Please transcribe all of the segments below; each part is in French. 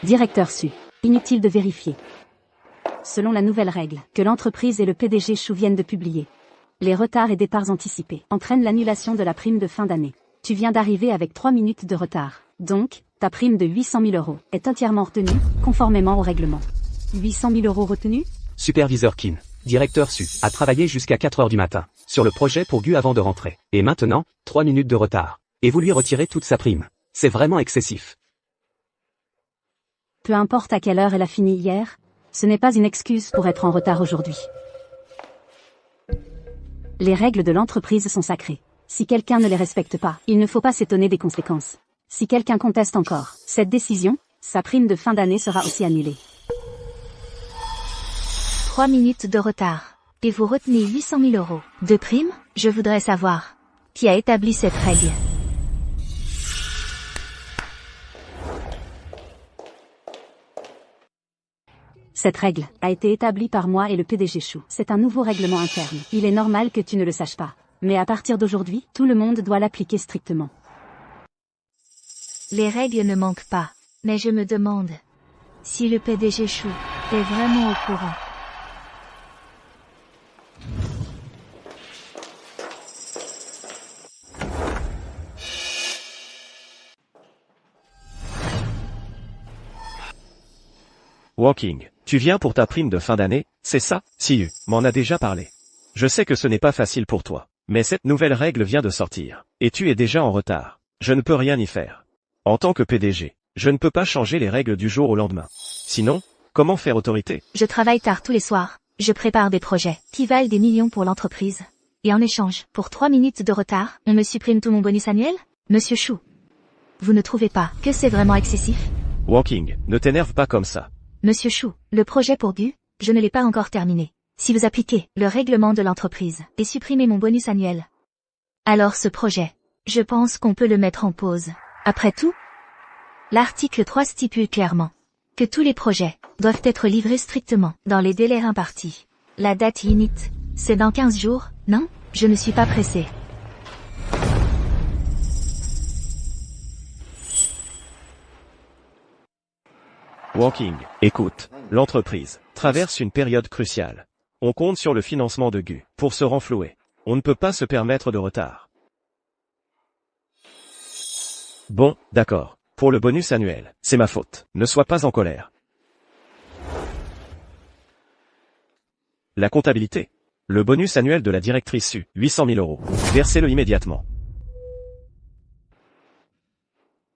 Directeur Su. Inutile de vérifier. Selon la nouvelle règle que l'entreprise et le PDG Chou viennent de publier, les retards et départs anticipés entraînent l'annulation de la prime de fin d'année. Tu viens d'arriver avec 3 minutes de retard. Donc, ta prime de 800 000 € est entièrement retenue, conformément au règlement. 800 000 € retenus? Superviseur Kin, directeur Su, a travaillé jusqu'à 4 heures du matin, sur le projet pour Gu avant de rentrer. Et maintenant, 3 minutes de retard. Et vous lui retirez toute sa prime. C'est vraiment excessif. Peu importe à quelle heure elle a fini hier, ce n'est pas une excuse pour être en retard aujourd'hui. Les règles de l'entreprise sont sacrées. Si quelqu'un ne les respecte pas, il ne faut pas s'étonner des conséquences. Si quelqu'un conteste encore cette décision, sa prime de fin d'année sera aussi annulée. 3 minutes de retard. Et vous retenez 800 000 € de prime? Je voudrais savoir qui a établi cette règle. Cette règle a été établie par moi et le PDG Chou. C'est un nouveau règlement interne. Il est normal que tu ne le saches pas. Mais à partir d'aujourd'hui, tout le monde doit l'appliquer strictement. Les règles ne manquent pas. Mais je me demande si le PDG Chou est vraiment au courant. Walking, tu viens pour ta prime de fin d'année, c'est ça? Siu m'en a déjà parlé. Je sais que ce n'est pas facile pour toi, mais cette nouvelle règle vient de sortir, et tu es déjà en retard. Je ne peux rien y faire. En tant que PDG, je ne peux pas changer les règles du jour au lendemain. Sinon, comment faire autorité? Je travaille tard tous les soirs. Je prépare des projets qui valent des millions pour l'entreprise. Et en échange, pour 3 minutes de retard, on me supprime tout mon bonus annuel? Monsieur Chou, vous ne trouvez pas que c'est vraiment excessif? Walking, ne t'énerve pas comme ça. Monsieur Chou, le projet pour Gu, je ne l'ai pas encore terminé. Si vous appliquez le règlement de l'entreprise et supprimez mon bonus annuel, alors ce projet, je pense qu'on peut le mettre en pause. Après tout, l'article 3 stipule clairement que tous les projets doivent être livrés strictement dans les délais impartis. La date limite, c'est dans 15 jours, non? Je ne suis pas pressé. Walking, écoute, l'entreprise traverse une période cruciale. On compte sur le financement de Gu pour se renflouer. On ne peut pas se permettre de retard. Bon, d'accord. Pour le bonus annuel, c'est ma faute. Ne sois pas en colère. La comptabilité. Le bonus annuel de la directrice Su, 800 000 €. Versez-le immédiatement.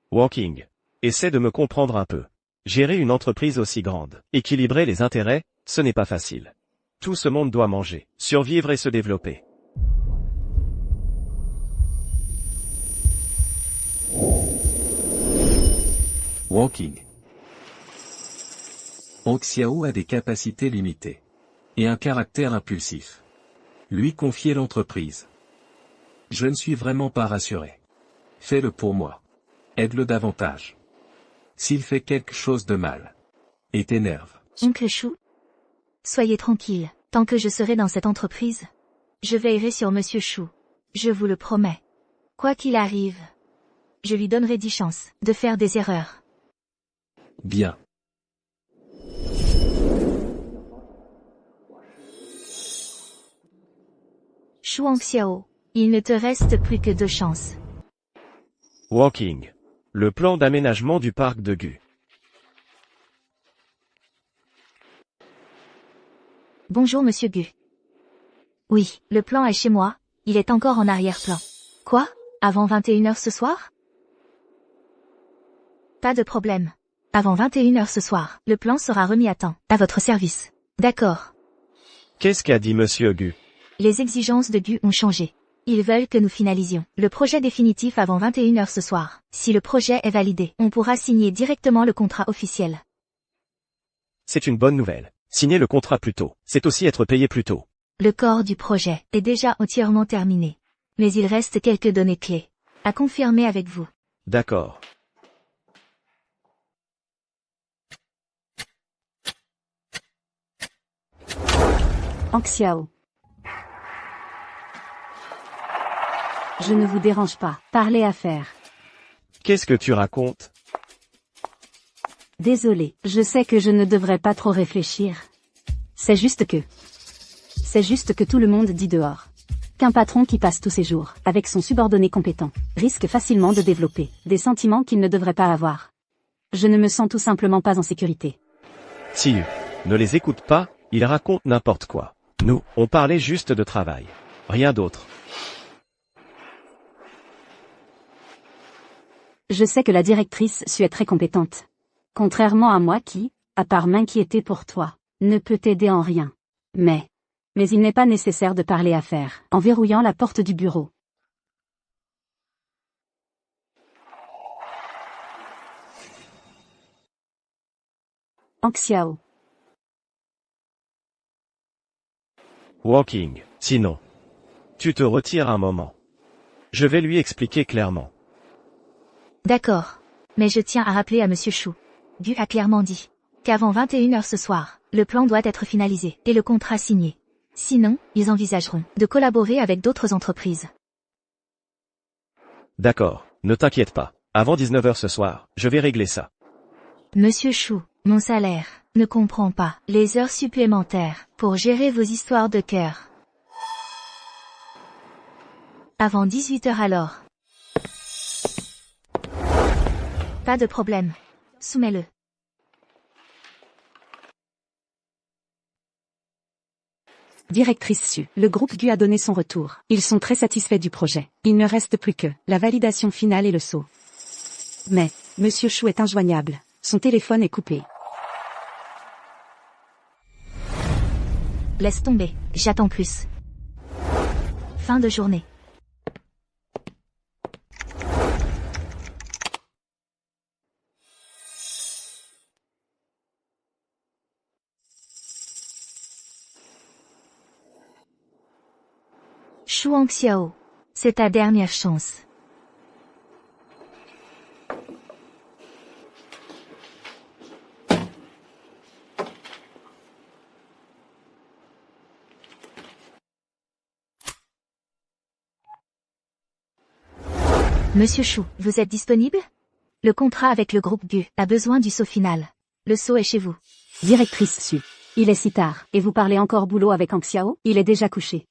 Walking. Essaie de me comprendre un peu. Gérer une entreprise aussi grande, équilibrer les intérêts, ce n'est pas facile. Tout ce monde doit manger, survivre et se développer. Walking. Hong Xiao a des capacités limitées. Et un caractère impulsif. Lui confier l'entreprise. Je ne suis vraiment pas rassuré. Fais-le pour moi. Aide-le davantage. S'il fait quelque chose de mal. Et t'énerve. Oncle Chou, soyez tranquille, tant que je serai dans cette entreprise. Je veillerai sur Monsieur Chou. Je vous le promets. Quoi qu'il arrive, je lui donnerai 10 chances de faire des erreurs. Bien. Chou Hong Xiao, il ne te reste plus que 2 chances. Walking. Le plan d'aménagement du parc de Gu. Bonjour Monsieur Gu. Oui, le plan est chez moi, il est encore en arrière-plan. Quoi? Avant 21 h ce soir? Pas de problème. Avant 21 h ce soir, le plan sera remis à temps, à votre service. D'accord. Qu'est-ce qu'a dit Monsieur Gu? Les exigences de Gu ont changé. Ils veulent que nous finalisions le projet définitif avant 21 h ce soir. Si le projet est validé, on pourra signer directement le contrat officiel. C'est une bonne nouvelle. Signer le contrat plus tôt, c'est aussi être payé plus tôt. Le corps du projet est déjà entièrement terminé. Mais il reste quelques données clés à confirmer avec vous. D'accord. Hong Xiao. Je ne vous dérange pas. Parlez affaires. Qu'est-ce que tu racontes? Désolé, je sais que je ne devrais pas trop réfléchir. C'est juste que tout le monde dit dehors qu'un patron qui passe tous ses jours avec son subordonné compétent risque facilement de développer des sentiments qu'il ne devrait pas avoir. Je ne me sens tout simplement pas en sécurité. Siyu, ne les écoute pas, ils racontent n'importe quoi. Nous, on parlait juste de travail. Rien d'autre. Je sais que la directrice Su est très compétente. Contrairement à moi qui, à part m'inquiéter pour toi, ne peut t'aider en rien. Mais il n'est pas nécessaire de parler affaires, en verrouillant la porte du bureau. Anxiao. Walking, sinon. Tu te retires un moment. Je vais lui expliquer clairement. D'accord. Mais je tiens à rappeler à Monsieur Chou. Gu a clairement dit qu'avant 21h ce soir, le plan doit être finalisé et le contrat signé. Sinon, ils envisageront de collaborer avec d'autres entreprises. D'accord, ne t'inquiète pas. Avant 19h ce soir, je vais régler ça. Monsieur Chou, mon salaire ne comprend pas les heures supplémentaires pour gérer vos histoires de cœur. Avant 18h alors. Pas de problème. Soumets-le. Directrice Su, le groupe Gu a donné son retour. Ils sont très satisfaits du projet. Il ne reste plus que la validation finale et le saut. Mais, Monsieur Chou est injoignable. Son téléphone est coupé. Laisse tomber, j'attends plus. Fin de journée. Chou Anxiao, c'est ta dernière chance. Monsieur Chou, vous êtes disponible? Le contrat avec le groupe Gu a besoin du saut final. Le saut est chez vous. Directrice Su, il est si tard, et vous parlez encore boulot avec Anxiao? Il est déjà couché.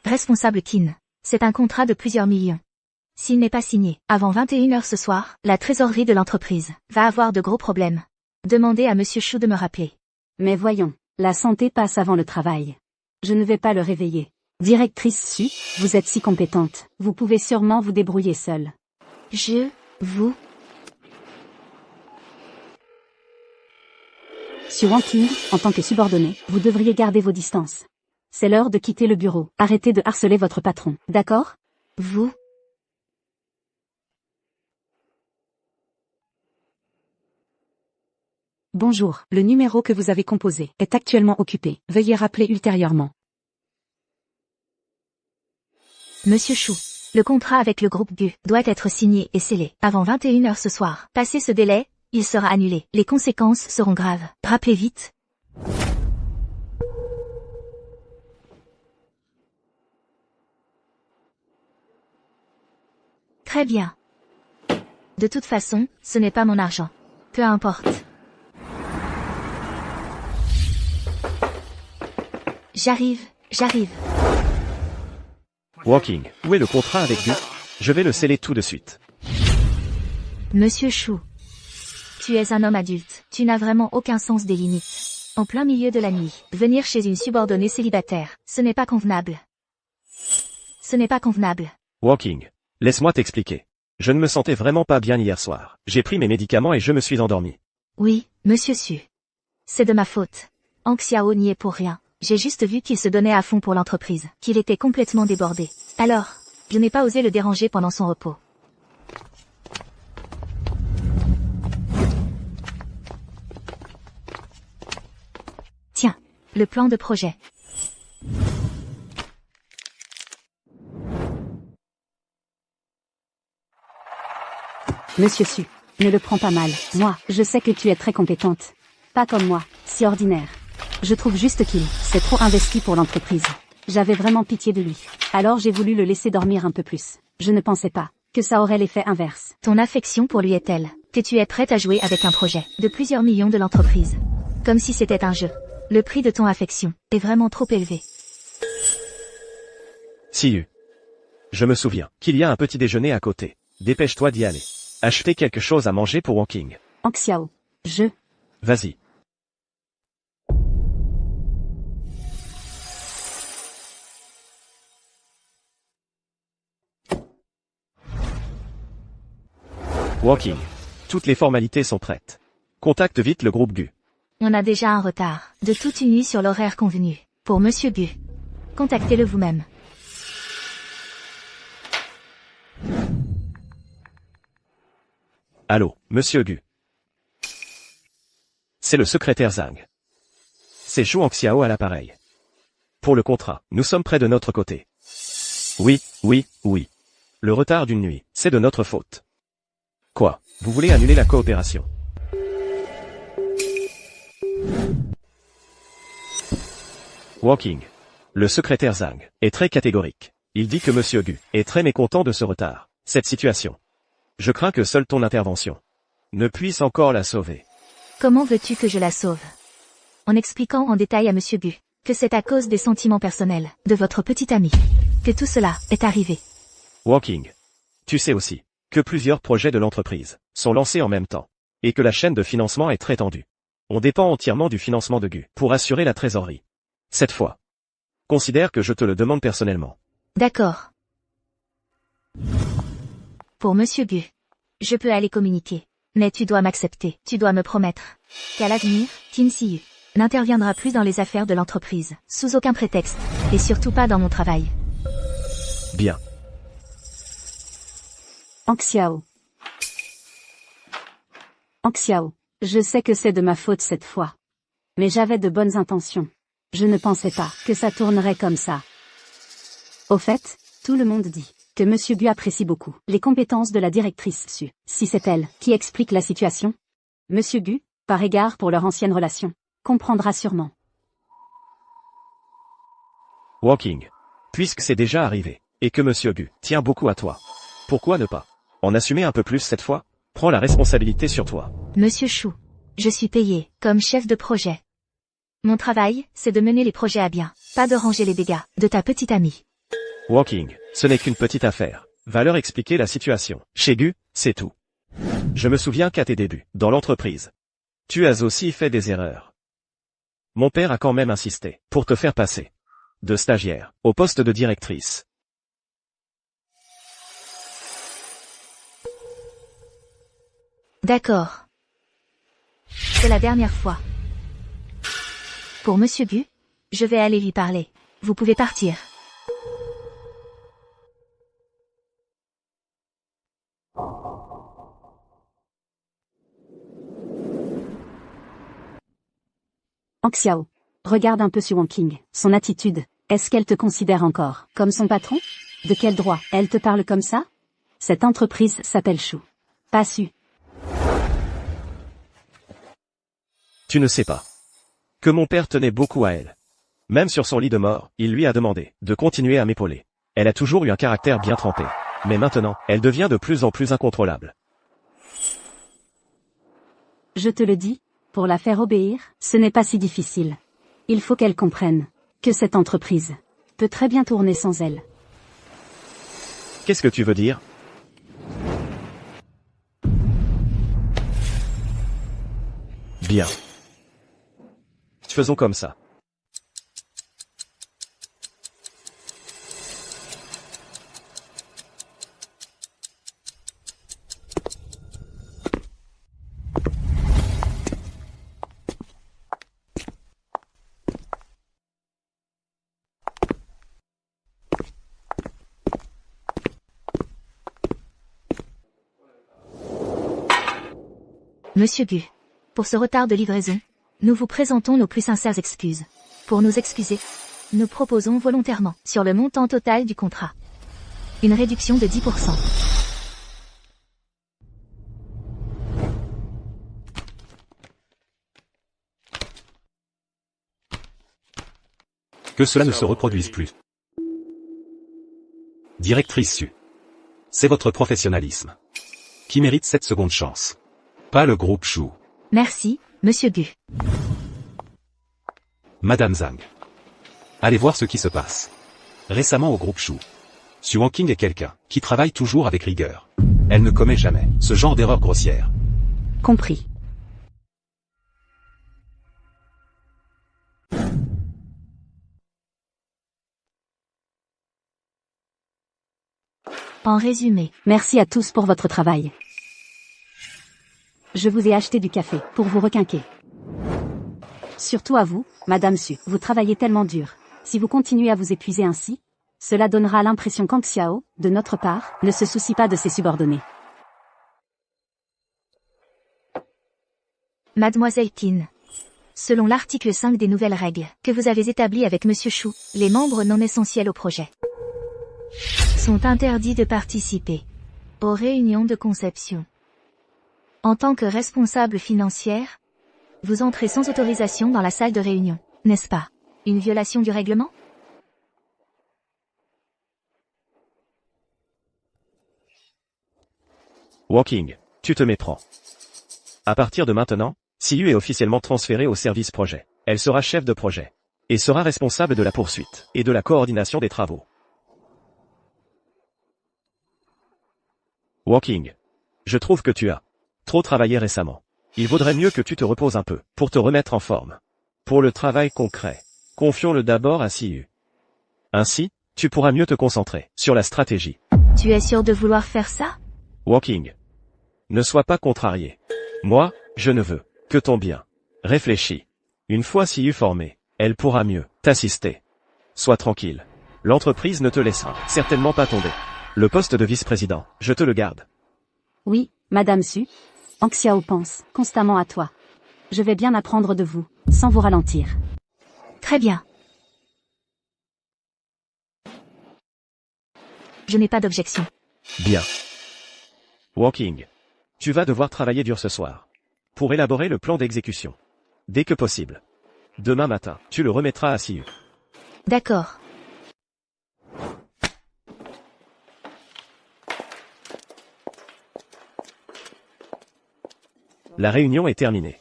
Responsable Qin, c'est un contrat de plusieurs millions. S'il n'est pas signé avant 21h ce soir, la trésorerie de l'entreprise va avoir de gros problèmes. Demandez à Monsieur Chou de me rappeler. Mais voyons, la santé passe avant le travail. Je ne vais pas le réveiller. Directrice Su, vous êtes si compétente, vous pouvez sûrement vous débrouiller seule. Vous... Su Wanting, en tant que subordonné, vous devriez garder vos distances. C'est l'heure de quitter le bureau. Arrêtez de harceler votre patron, d'accord? Vous... Bonjour, le numéro que vous avez composé est actuellement occupé. Veuillez rappeler ultérieurement. Monsieur Chou, le contrat avec le groupe Gu doit être signé et scellé avant 21h ce soir. Passé ce délai, il sera annulé. Les conséquences seront graves. Rappelez vite. Très bien. De toute façon, ce n'est pas mon argent. Peu importe. J'arrive. Walking, où est le contrat avec Gu? Je vais le sceller tout de suite. Monsieur Chou. Tu es un homme adulte. Tu n'as vraiment aucun sens des limites. En plein milieu de la nuit, venir chez une subordonnée célibataire, ce n'est pas convenable. Walking, laisse-moi t'expliquer. Je ne me sentais vraiment pas bien hier soir. J'ai pris mes médicaments et je me suis endormi. Oui, Monsieur Su. C'est de ma faute. Anxiao n'y est pour rien. J'ai juste vu qu'il se donnait à fond pour l'entreprise, qu'il était complètement débordé. Alors, je n'ai pas osé le déranger pendant son repos. Tiens, le plan de projet. Monsieur Su, ne le prends pas mal. Moi, je sais que tu es très compétente. Pas comme moi, si ordinaire. Je trouve juste qu'il s'est trop investi pour l'entreprise. J'avais vraiment pitié de lui. Alors j'ai voulu le laisser dormir un peu plus. Je ne pensais pas que ça aurait l'effet inverse. Ton affection pour lui est telle que tu es prête à jouer avec un projet de plusieurs millions de l'entreprise. Comme si c'était un jeu. Le prix de ton affection est vraiment trop élevé. Siyu. Je me souviens qu'il y a un petit déjeuner à côté. Dépêche-toi d'y aller. Acheter quelque chose à manger pour Walking. Hang Xiao. Vas-y. Walking. Toutes les formalités sont prêtes. Contacte vite le groupe Gu. On a déjà un retard de toute une nuit sur l'horaire convenu. Pour Monsieur Gu. Contactez-le vous-même. Allô, Monsieur Gu. C'est le secrétaire Zhang. C'est Zhu Xiao à l'appareil. Pour le contrat, nous sommes près de notre côté. Oui. Le retard d'une nuit, c'est de notre faute. Quoi, vous voulez annuler la coopération? Walking. Le secrétaire Zhang est très catégorique. Il dit que Monsieur Gu est très mécontent de ce retard. Cette situation. Je crains que seule ton intervention ne puisse encore la sauver. Comment veux-tu que je la sauve? En expliquant en détail à Monsieur Gu que c'est à cause des sentiments personnels de votre petit ami que tout cela est arrivé. Walking. Tu sais aussi que plusieurs projets de l'entreprise sont lancés en même temps et que la chaîne de financement est très tendue. On dépend entièrement du financement de Gu pour assurer la trésorerie. Cette fois, considère que je te le demande personnellement. D'accord. Pour Monsieur Gu, je peux aller communiquer. Mais tu dois m'accepter, tu dois me promettre qu'à l'avenir, Qin Siyu n'interviendra plus dans les affaires de l'entreprise, sous aucun prétexte, et surtout pas dans mon travail. Bien. Hang Xiao. Je sais que c'est de ma faute cette fois. Mais j'avais de bonnes intentions. Je ne pensais pas que ça tournerait comme ça. Au fait, tout le monde dit que Monsieur Gu apprécie beaucoup les compétences de la directrice Su. Si c'est elle qui explique la situation, Monsieur Gu, par égard pour leur ancienne relation, comprendra sûrement. Walking. Puisque c'est déjà arrivé, et que Monsieur Gu tient beaucoup à toi, pourquoi ne pas en assumer un peu plus cette fois? Prends la responsabilité sur toi. Monsieur Chou, je suis payé comme chef de projet. Mon travail, c'est de mener les projets à bien, pas de ranger les dégâts de ta petite amie. Walking, ce n'est qu'une petite affaire. Va leur expliquer la situation. Chez Gu, c'est tout. Je me souviens qu'à tes débuts, dans l'entreprise, tu as aussi fait des erreurs. Mon père a quand même insisté pour te faire passer de stagiaire au poste de directrice. D'accord. C'est la dernière fois. Pour Monsieur Gu, je vais aller lui parler. Vous pouvez partir. Hang Xiao. Regarde un peu sur Walking. Son attitude. Est-ce qu'elle te considère encore comme son patron? De quel droit elle te parle comme ça? Cette entreprise s'appelle Chou. Pas Su. Tu ne sais pas que mon père tenait beaucoup à elle. Même sur son lit de mort, il lui a demandé de continuer à m'épauler. Elle a toujours eu un caractère bien trempé. Mais maintenant, elle devient de plus en plus incontrôlable. Je te le dis, pour la faire obéir, ce n'est pas si difficile. Il faut qu'elle comprenne que cette entreprise peut très bien tourner sans elle. Qu'est-ce que tu veux dire? Bien. Faisons comme ça. Monsieur Gu, pour ce retard de livraison, nous vous présentons nos plus sincères excuses. Pour nous excuser, nous proposons volontairement, sur le montant total du contrat, une réduction de 10%. Que cela ne se reproduise plus. Directrice Su. C'est votre professionnalisme qui mérite cette seconde chance. pas le groupe Chou. Merci, Monsieur Gu. Madame Zhang. Allez voir ce qui se passe. Récemment au groupe Chou. Su Wanqing est quelqu'un qui travaille toujours avec rigueur. Elle ne commet jamais ce genre d'erreur grossière. Compris. En résumé, Merci à tous pour votre travail. Je vous ai acheté du café pour vous requinquer. Surtout à vous, Madame Su, vous travaillez tellement dur. Si vous continuez à vous épuiser ainsi, cela donnera l'impression qu'Ang Xiao, de notre part, ne se soucie pas de ses subordonnés. Mademoiselle Qin. Selon l'article 5 des nouvelles règles que vous avez établies avec Monsieur Chou, les membres non essentiels au projet sont interdits de participer aux réunions de conception. En tant que responsable financière, vous entrez sans autorisation dans la salle de réunion, n'est-ce pas? Une violation du règlement? Wanqing, tu te méprends. À partir de maintenant, Siyu est officiellement transférée au service projet. Elle sera chef de projet et sera responsable de la poursuite et de la coordination des travaux. Wanqing, je trouve que tu as trop travaillé récemment. Il vaudrait mieux que tu te reposes un peu pour te remettre en forme. Pour le travail concret, confions-le d'abord à Siyu. Ainsi, tu pourras mieux te concentrer sur la stratégie. Tu es sûr de vouloir faire ça? Wanqing, ne sois pas contrarié. Moi, je ne veux que ton bien. Réfléchis. Une fois Siyu formée, elle pourra mieux t'assister. Sois tranquille. L'entreprise ne te laissera certainement pas tomber. Le poste de vice-président, je te le garde. Oui, Madame Su. Ang Xiao pense constamment à toi. Je vais bien apprendre de vous, sans vous ralentir. Très bien. Je n'ai pas d'objection. Bien. Wanqing, tu vas devoir travailler dur ce soir pour élaborer le plan d'exécution. Dès que possible. Demain matin, tu le remettras à Siyu. D'accord. La réunion est terminée.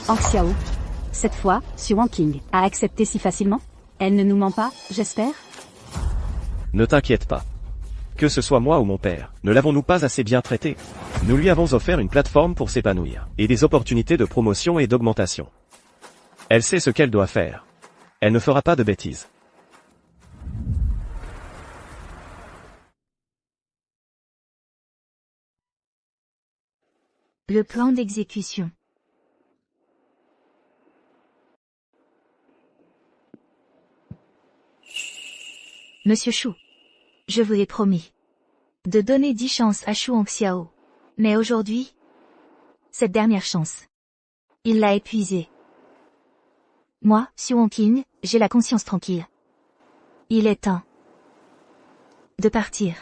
Ang Xiao. Cette fois, Su Wanqing a accepté si facilement? Elle ne nous ment pas, j'espère? Ne t'inquiète pas. Que ce soit moi ou mon père, ne l'avons-nous pas assez bien traité? Nous lui avons offert une plateforme pour s'épanouir, et des opportunités de promotion et d'augmentation. Elle sait ce qu'elle doit faire. Elle ne fera pas de bêtises. Le plan d'exécution. Monsieur Chou, je vous ai promis de donner 10 chances à Chou Ang Xiao. Mais aujourd'hui, cette dernière chance, il l'a épuisée. Moi, Su Wanqing, j'ai la conscience tranquille. Il est temps de partir.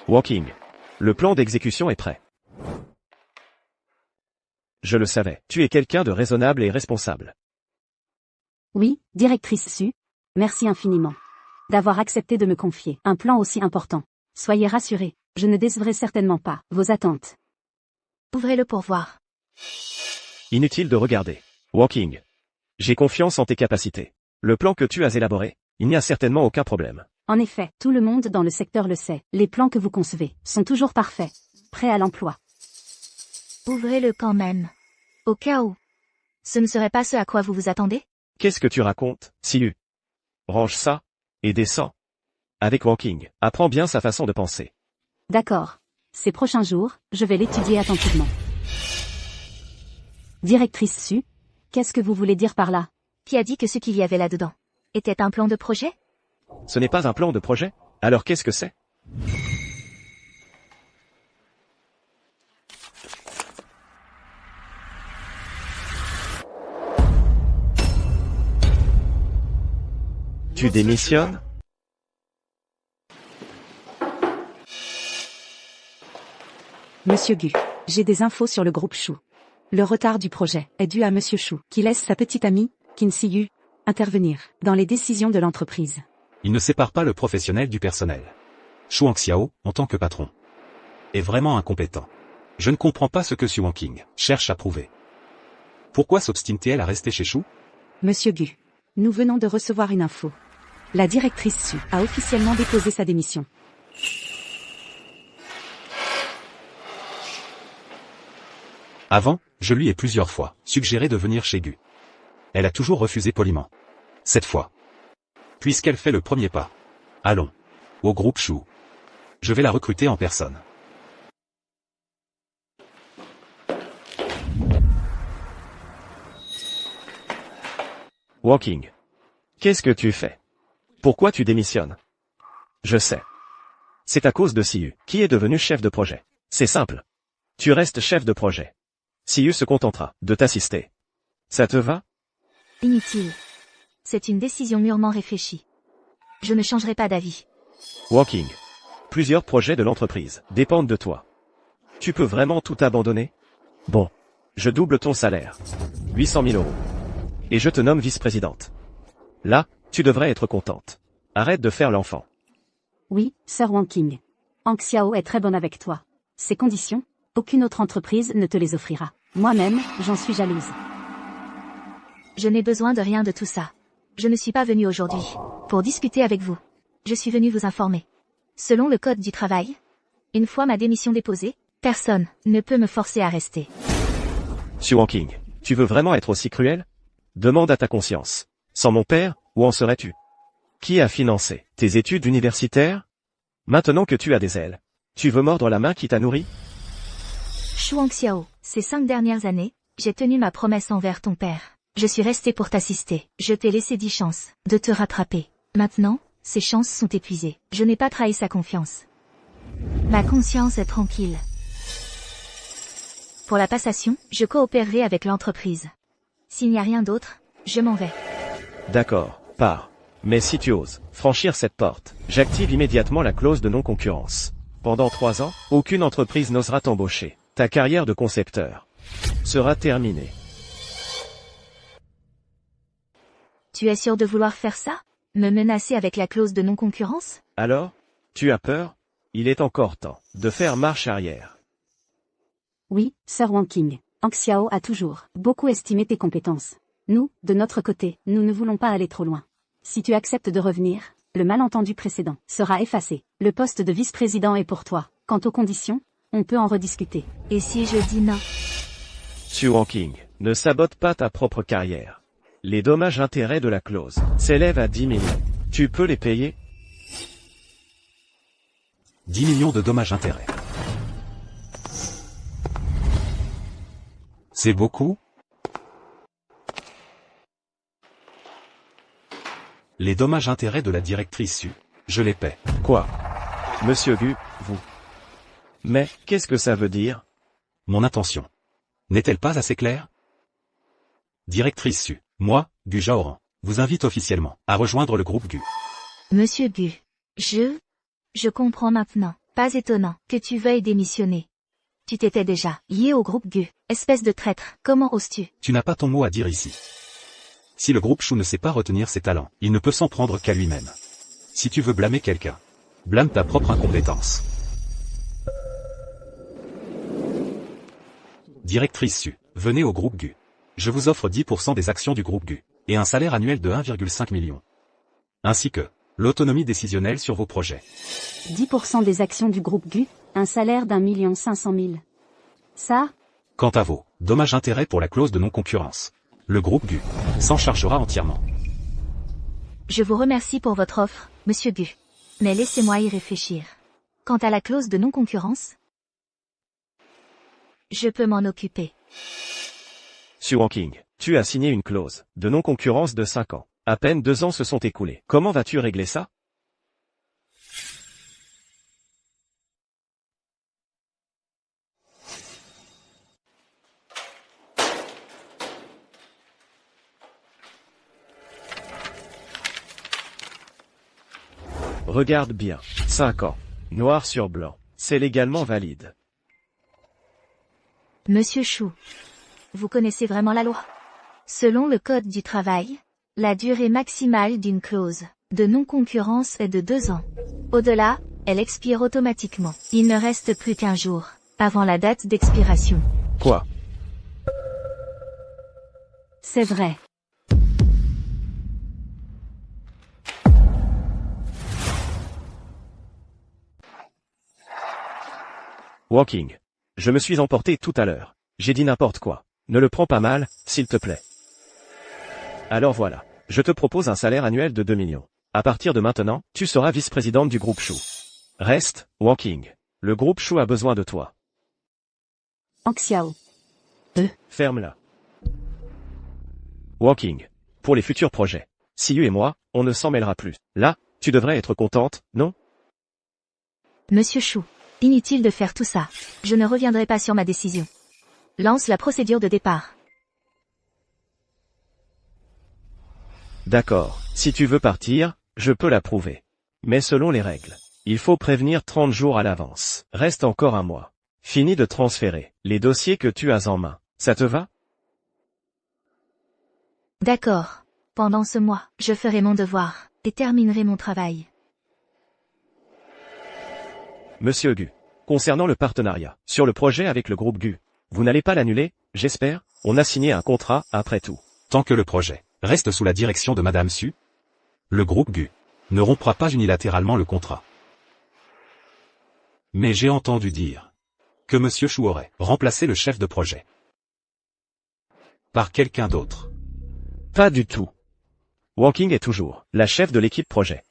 Wanqing, le plan d'exécution est prêt. Je le savais, tu es quelqu'un de raisonnable et responsable. Oui, directrice Su. Merci infiniment d'avoir accepté de me confier un plan aussi important. Soyez rassurés, je ne décevrai certainement pas vos attentes. Ouvrez-le pour voir. Inutile de regarder. Wanqing, j'ai confiance en tes capacités. Le plan que tu as élaboré, il n'y a certainement aucun problème. En effet, tout le monde dans le secteur le sait. Les plans que vous concevez sont toujours parfaits, prêts à l'emploi. Ouvrez-le quand même. Au cas où. Ce ne serait pas ce à quoi vous vous attendez? Qu'est-ce que tu racontes, Siyu? Range ça, et descends. Avec Wanqing, apprends bien sa façon de penser. D'accord. Ces prochains jours, je vais l'étudier attentivement. Directrice Su, qu'est-ce que vous voulez dire par là? Qui a dit que ce qu'il y avait là-dedans était un plan de projet? Ce n'est pas un plan de projet? Alors qu'est-ce que c'est? Tu démissionnes? Monsieur Gu, j'ai des infos sur le groupe Chou. Le retard du projet est dû à Monsieur Chou, qui laisse sa petite amie, Qin Siyu, intervenir dans les décisions de l'entreprise. Il ne sépare pas le professionnel du personnel. Xu Hangxiao, en tant que patron, est vraiment incompétent. Je ne comprends pas ce que Xu Wangqing cherche à prouver. Pourquoi s'obstine-t-elle à rester chez Xu? Monsieur Gu, nous venons de recevoir une info. La directrice Su a officiellement déposé sa démission. Avant, je lui ai plusieurs fois suggéré de venir chez Gu. Elle a toujours refusé poliment. Cette fois, puisqu'elle fait le premier pas, allons, au groupe Chou. Je vais la recruter en personne. Walking. Qu'est-ce que tu fais? Pourquoi tu démissionnes? Je sais. C'est à cause de Siyu, qui est devenu chef de projet. C'est simple. Tu restes chef de projet. Siyu se contentera de t'assister. Ça te va? Inutile. C'est une décision mûrement réfléchie. Je ne changerai pas d'avis. Walking. Plusieurs projets de l'entreprise dépendent de toi. Tu peux vraiment tout abandonner? Bon. Je double ton salaire. 800 000 euros. Et je te nomme vice-présidente. Là, tu devrais être contente. Arrête de faire l'enfant. Oui, Sir Wangqing. Hang Xiao est très bonne avec toi. Ces conditions, aucune autre entreprise ne te les offrira. Moi-même, j'en suis jalouse. Je n'ai besoin de rien de tout ça. Je ne suis pas venue aujourd'hui pour discuter avec vous. Je suis venue vous informer. Selon le code du travail, une fois ma démission déposée, personne ne peut me forcer à rester. Xu Wangqing, tu veux vraiment être aussi cruel? Demande à ta conscience. Sans mon père, où en serais-tu? Qui a financé tes études universitaires? Maintenant que tu as des ailes, tu veux mordre la main qui t'a nourri? Xu Hangxiao, ces 5 dernières années, j'ai tenu ma promesse envers ton père. Je suis restée pour t'assister. Je t'ai laissé 10 chances de te rattraper. Maintenant, ces chances sont épuisées. Je n'ai pas trahi sa confiance. Ma conscience est tranquille. Pour la passation, je coopérerai avec l'entreprise. S'il n'y a rien d'autre, je m'en vais. D'accord, pars. Mais si tu oses franchir cette porte, j'active immédiatement la clause de non-concurrence. Pendant 3 ans, aucune entreprise n'osera t'embaucher. Ta carrière de concepteur sera terminée. Tu es sûr de vouloir faire ça? Me menacer avec la clause de non-concurrence? Alors? Tu as peur? Il est encore temps de faire marche arrière. Oui, Sir Wangqing. Hang Xiao a toujours beaucoup estimé tes compétences. Nous, de notre côté, nous ne voulons pas aller trop loin. Si tu acceptes de revenir, le malentendu précédent sera effacé. Le poste de vice-président est pour toi. Quant aux conditions, on peut en rediscuter. Et si je dis non? Xu Wangqing, ne sabote pas ta propre carrière. Les dommages-intérêts de la clause s'élèvent à 10 millions. Tu peux les payer? 10 millions de dommages-intérêts. C'est beaucoup? Les dommages-intérêts de la directrice Su, je les paie. Quoi? Monsieur Gu, vous. Mais, qu'est-ce que ça veut dire? Mon intention n'est-elle pas assez claire? Directrice Su, moi, Gu Zhaoran, vous invite officiellement à rejoindre le groupe Gu. Monsieur Gu. Je comprends maintenant. Pas étonnant que tu veuilles démissionner. Tu t'étais déjà lié au groupe Gu. Espèce de traître, comment oses-tu? Tu n'as pas ton mot à dire ici. Si le groupe Chou ne sait pas retenir ses talents, il ne peut s'en prendre qu'à lui-même. Si tu veux blâmer quelqu'un, blâme ta propre incompétence. Directrice Su, venez au groupe Gu. Je vous offre 10% des actions du groupe Gu, et un salaire annuel de 1,5 million. Ainsi que l'autonomie décisionnelle sur vos projets. 10% des actions du groupe Gu, un salaire d'1 500 000. Ça? Quant à vos dommages-intérêts pour la clause de non-concurrence, le groupe Gu s'en chargera entièrement. Je vous remercie pour votre offre, Monsieur Gu. Mais laissez-moi y réfléchir. Quant à la clause de non-concurrence, je peux m'en occuper. Xu Wangqing, tu as signé une clause de non-concurrence de 5 ans. À peine 2 ans se sont écoulés. Comment vas-tu régler ça? Regarde bien. 5 ans. Noir sur blanc. C'est légalement valide. Monsieur Chou, vous connaissez vraiment la loi? Selon le Code du travail, la durée maximale d'une clause de non-concurrence est de 2 ans. Au-delà, elle expire automatiquement. Il ne reste plus qu'1 jour avant la date d'expiration. Quoi? C'est vrai. Walking. Je me suis emporté tout à l'heure. J'ai dit n'importe quoi. Ne le prends pas mal, s'il te plaît. Alors voilà. Je te propose un salaire annuel de 2 millions. À partir de maintenant, tu seras vice-présidente du groupe Chou. Reste, Walking. Le groupe Chou a besoin de toi. Hang Xiao. Ferme-la. Walking. Pour les futurs projets. Siyu et moi, on ne s'en mêlera plus. Là, tu devrais être contente, non? Monsieur Chou, inutile de faire tout ça. Je ne reviendrai pas sur ma décision. Lance la procédure de départ. D'accord, si tu veux partir, je peux l'approuver. Mais selon les règles, il faut prévenir 30 jours à l'avance. Reste encore 1 mois. Fini de transférer les dossiers que tu as en main. Ça te va? D'accord. Pendant ce mois, je ferai mon devoir et terminerai mon travail. Monsieur Gu. Concernant le partenariat, sur le projet avec le groupe Gu, vous n'allez pas l'annuler, j'espère? On a signé un contrat, après tout. Tant que le projet reste sous la direction de Madame Su, le groupe Gu ne rompra pas unilatéralement le contrat. Mais j'ai entendu dire que Monsieur Chou aurait remplacé le chef de projet par quelqu'un d'autre. Pas du tout. Walking est toujours la chef de l'équipe projet.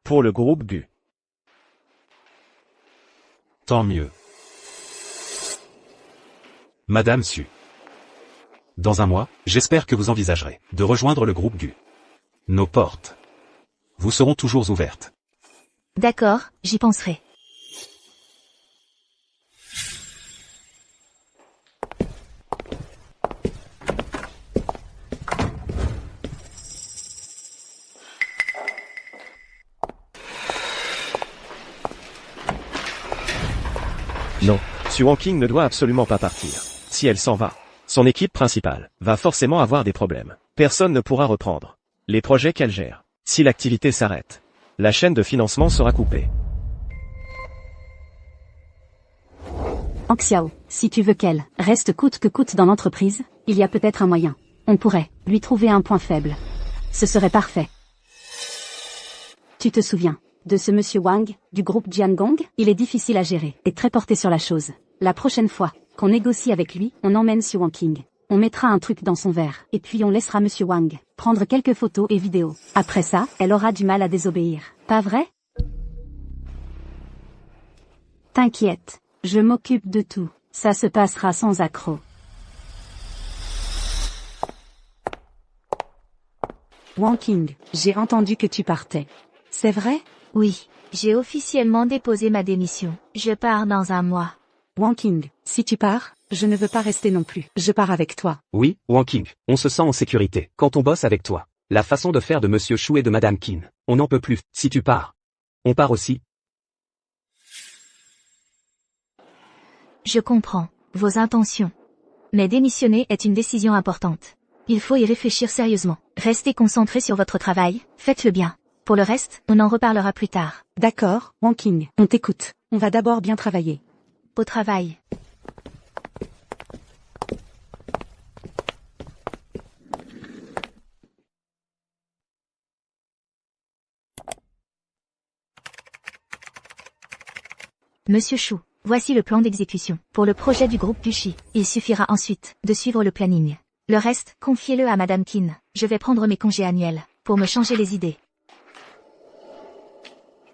Pour le groupe Gu. Tant mieux. Madame Su. Dans 1 mois, j'espère que vous envisagerez de rejoindre le groupe Gu. Nos portes vous seront toujours ouvertes. D'accord, j'y penserai. Non, Su Walking ne doit absolument pas partir. Si elle s'en va, son équipe principale va forcément avoir des problèmes. Personne ne pourra reprendre les projets qu'elle gère. Si l'activité s'arrête, la chaîne de financement sera coupée. Hang Xiao, si tu veux qu'elle reste coûte que coûte dans l'entreprise, il y a peut-être un moyen. On pourrait lui trouver un point faible. Ce serait parfait. Tu te souviens de ce monsieur Wang, du groupe Jiangong? Il est difficile à gérer et très porté sur la chose. La prochaine fois qu'on négocie avec lui, on emmène Su Wangqing. On mettra un truc dans son verre, et puis on laissera monsieur Wang prendre quelques photos et vidéos. Après ça, elle aura du mal à désobéir. Pas vrai? T'inquiète, je m'occupe de tout. Ça se passera sans accroc. Wangqing, j'ai entendu que tu partais. C'est vrai? Oui, j'ai officiellement déposé ma démission. Je pars dans 1 mois. Wangqing, si tu pars, je ne veux pas rester non plus. Je pars avec toi. Oui, Walking, on se sent en sécurité quand on bosse avec toi. La façon de faire de Monsieur Chou et de Madame Qin, on n'en peut plus. Si tu pars, on part aussi. Je comprends vos intentions. Mais démissionner est une décision importante. Il faut y réfléchir sérieusement. Restez concentrés sur votre travail, faites-le bien. Pour le reste, on en reparlera plus tard. D'accord, Wangqing, on t'écoute. On va d'abord bien travailler. Au travail. Monsieur Chou, voici le plan d'exécution. Pour le projet du groupe Gucci, il suffira ensuite de suivre le planning. Le reste, confiez-le à Madame Qin. Je vais prendre mes congés annuels pour me changer les idées.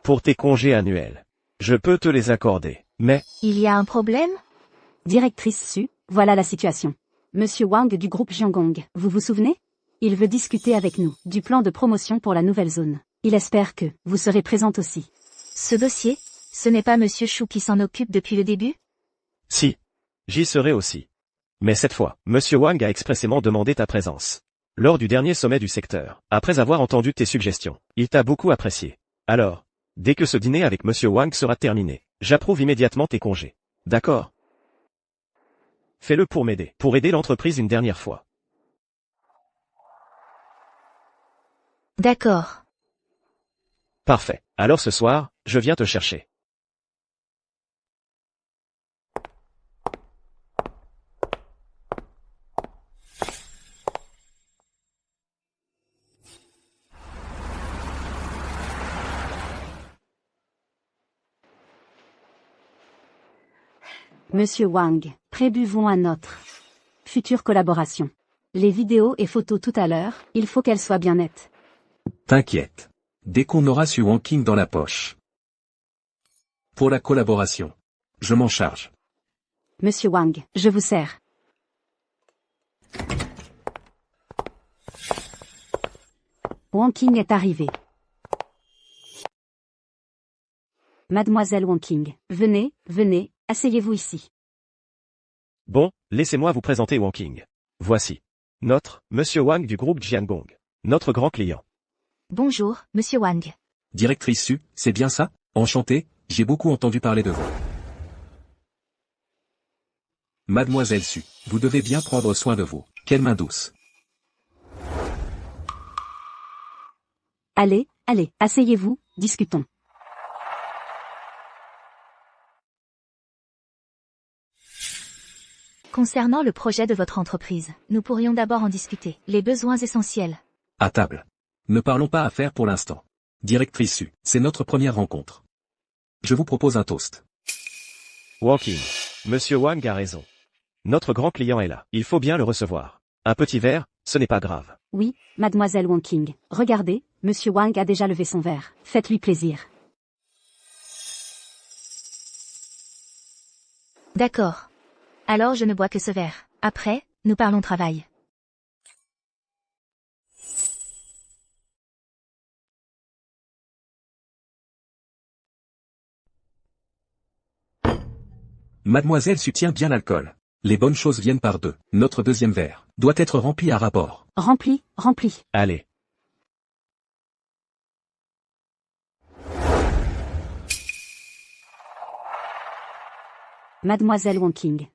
Pour tes congés annuels, je peux te les accorder, mais... Il y a un problème? Directrice Su, voilà la situation. Monsieur Wang du groupe Jiangong, vous vous souvenez? Il veut discuter avec nous du plan de promotion pour la nouvelle zone. Il espère que vous serez présente aussi. Ce dossier, ce n'est pas Monsieur Chou qui s'en occupe depuis le début? Si. J'y serai aussi. Mais cette fois, Monsieur Wang a expressément demandé ta présence. Lors du dernier sommet du secteur, après avoir entendu tes suggestions, il t'a beaucoup apprécié. Alors, dès que ce dîner avec Monsieur Wang sera terminé, j'approuve immédiatement tes congés. D'accord? Fais-le pour m'aider, pour aider l'entreprise une dernière fois. D'accord. Parfait. Alors ce soir, je viens te chercher. Monsieur Wang, prébuvons à notre future collaboration. Les vidéos et photos tout à l'heure, il faut qu'elles soient bien nettes. T'inquiète. Dès qu'on aura su Wanking dans la poche. Pour la collaboration. Je m'en charge. Monsieur Wang, je vous sers. Wanking est arrivé. Mademoiselle Wanking, venez, venez, asseyez-vous ici. Bon, laissez-moi vous présenter Wanking. Voici. Notre, Monsieur Wang du groupe Jiangong. Notre grand client. Bonjour, Monsieur Wang. Directrice Su, c'est bien ça? Enchanté, j'ai beaucoup entendu parler de vous. Mademoiselle Su, vous devez bien prendre soin de vous. Quelle main douce. Allez, allez, asseyez-vous, discutons. Concernant le projet de votre entreprise, nous pourrions d'abord en discuter. Les besoins essentiels. À table. Ne parlons pas affaires pour l'instant. Directrice Su, c'est notre première rencontre. Je vous propose un toast. Wanking. Monsieur Wang a raison. Notre grand client est là. Il faut bien le recevoir. Un petit verre, ce n'est pas grave. Oui, Mademoiselle Wanking. Regardez, Monsieur Wang a déjà levé son verre. Faites-lui plaisir. D'accord. Alors je ne bois que ce verre. Après, nous parlons travail. Mademoiselle Su tient bien l'alcool. Les bonnes choses viennent par deux. Notre deuxième verre doit être rempli à rapport. Rempli, rempli. Allez. Mademoiselle Wanking.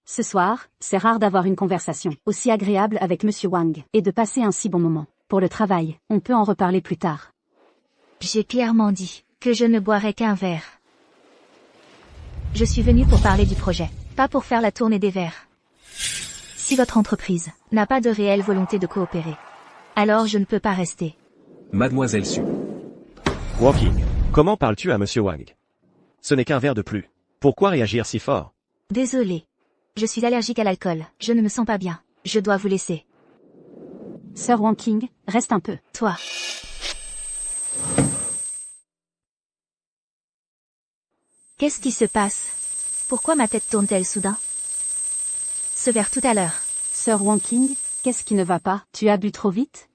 Ce soir, c'est rare d'avoir une conversation aussi agréable avec Monsieur Wang et de passer un si bon moment. Pour le travail, on peut en reparler plus tard. J'ai clairement dit que je ne boirais qu'un verre. Je suis venu pour parler du projet, pas pour faire la tournée des verres. Si votre entreprise n'a pas de réelle volonté de coopérer, alors je ne peux pas rester. Mademoiselle Su. Wanking. Comment parles-tu à Monsieur Wang? Ce n'est qu'un verre de plus. Pourquoi réagir si fort? Désolé. Je suis allergique à l'alcool, je ne me sens pas bien. Je dois vous laisser. Sœur Wanking, reste un peu. Toi. Qu'est-ce qui se passe? Pourquoi ma tête tourne-t-elle soudain? Ce verre tout à l'heure. Sœur Wanking, qu'est-ce qui ne va pas? Tu as bu trop vite?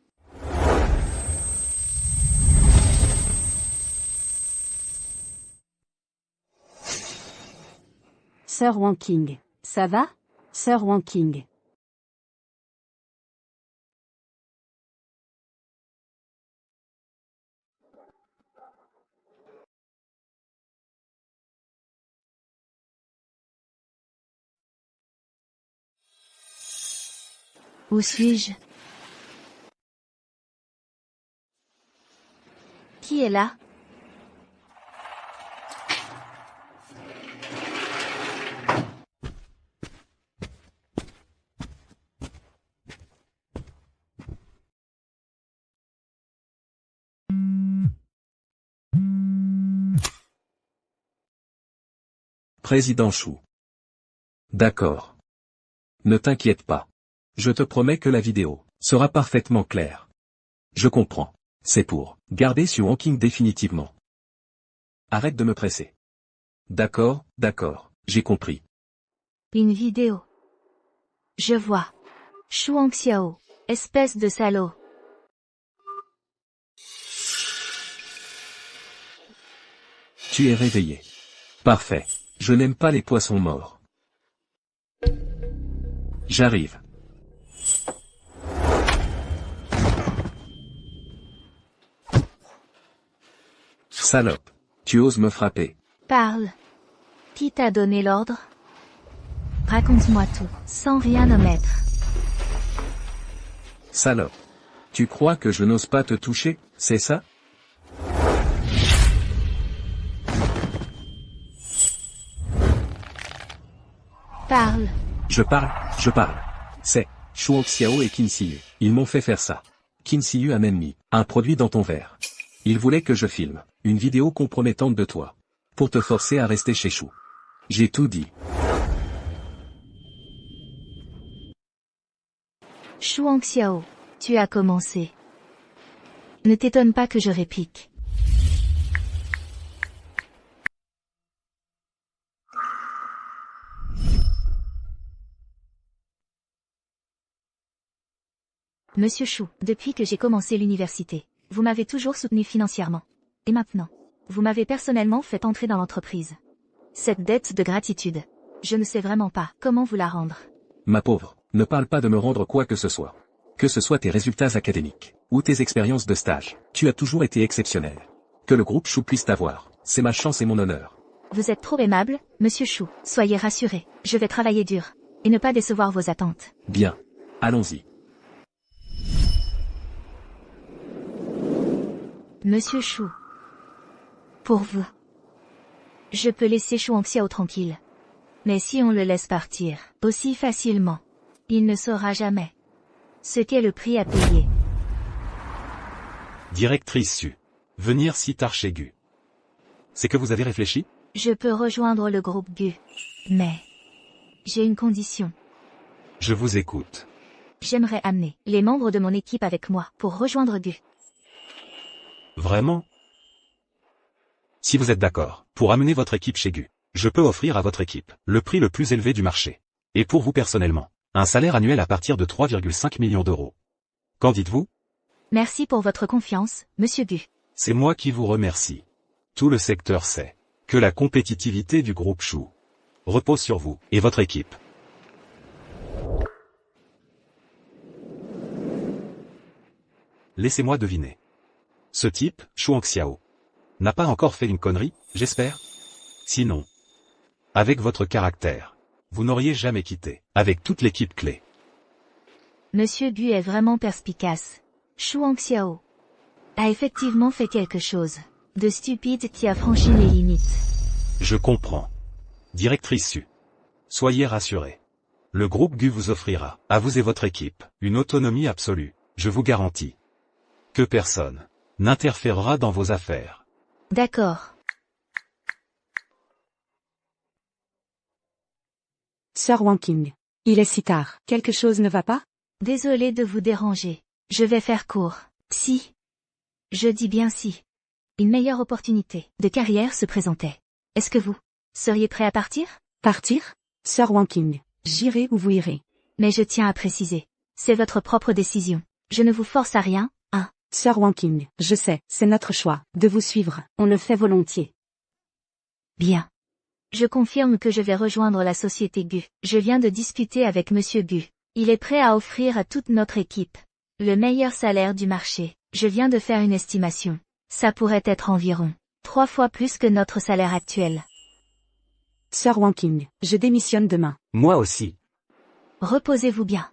Sœur Wanking, ça va? Sœur Wanking. Où suis-je? Qui est là? Président Chou. D'accord. Ne t'inquiète pas. Je te promets que la vidéo sera parfaitement claire. Je comprends. C'est pour garder sur Wanking définitivement. Arrête de me presser. D'accord, j'ai compris. Une vidéo. Je vois. Shuang Xiao, espèce de salaud. Tu es réveillé. Parfait. Je n'aime pas les poissons morts. J'arrive. Salope. Tu oses me frapper. Parle. Qui t'a donné l'ordre? Raconte-moi tout, sans rien omettre. Salope. Tu crois que je n'ose pas te toucher, c'est ça? Parle. Je parle. C'est Shuang Xiao et Qin Siyu. Ils m'ont fait faire ça. Qin Siyu a même mis un produit dans ton verre. Il voulait que je filme une vidéo compromettante de toi. Pour te forcer à rester chez Shu. J'ai tout dit. Shuang Xiao, tu as commencé. Ne t'étonne pas que je réplique. Monsieur Shu, depuis que j'ai commencé l'université, vous m'avez toujours soutenu financièrement. Et maintenant, vous m'avez personnellement fait entrer dans l'entreprise. Cette dette de gratitude, je ne sais vraiment pas comment vous la rendre. Ma pauvre, ne parle pas de me rendre quoi que ce soit. Que ce soit tes résultats académiques, ou tes expériences de stage, tu as toujours été exceptionnel. Que le groupe Shu puisse t'avoir, c'est ma chance et mon honneur. Vous êtes trop aimable, monsieur Shu. Soyez rassuré, je vais travailler dur, et ne pas décevoir vos attentes. Bien. Allons-y. Monsieur Shu. Pour vous. Je peux laisser Shuang Xiao tranquille. Mais si on le laisse partir, aussi facilement, il ne saura jamais ce qu'est le prix à payer. Directrice Su. Venir si tard chez Gu. C'est que vous avez réfléchi? Je peux rejoindre le groupe Gu. Mais j'ai une condition. Je vous écoute. J'aimerais amener les membres de mon équipe avec moi pour rejoindre Gu. Vraiment? Si vous êtes d'accord, pour amener votre équipe chez Gu, je peux offrir à votre équipe le prix le plus élevé du marché. Et pour vous personnellement, un salaire annuel à partir de 3,5 millions d'euros. Qu'en dites-vous? Merci pour votre confiance, monsieur Gu. C'est moi qui vous remercie. Tout le secteur sait que la compétitivité du groupe Shu repose sur vous et votre équipe. Laissez-moi deviner. Ce type, Shuang Xiao, n'a pas encore fait une connerie, j'espère? Sinon, avec votre caractère, vous n'auriez jamais quitté, avec toute l'équipe clé. Monsieur Gu est vraiment perspicace. Shuang Xiao a effectivement fait quelque chose de stupide qui a franchi les limites. Je comprends. Directrice Su. Soyez rassurée. Le groupe Gu vous offrira, à vous et votre équipe, une autonomie absolue, je vous garantis. Que personne n'interférera dans vos affaires. D'accord. Sir Wang Qing. Il est si tard. Quelque chose ne va pas? Désolé de vous déranger. Je vais faire court. Si. Je dis bien si. Une meilleure opportunité de carrière se présentait. Est-ce que vous seriez prêt à partir? Partir? Sir Wang Qing. J'irai où vous irez. Mais je tiens à préciser. C'est votre propre décision. Je ne vous force à rien, hein. Sir Wang Qing, je sais, c'est notre choix, de vous suivre. On le fait volontiers. Bien. Je confirme que je vais rejoindre la société Gu. Je viens de discuter avec monsieur Gu. Il est prêt à offrir à toute notre équipe le meilleur salaire du marché. Je viens de faire une estimation. Ça pourrait être environ 3 fois plus que notre salaire actuel. Sir Wang Qing, je démissionne demain. Moi aussi. Reposez-vous bien.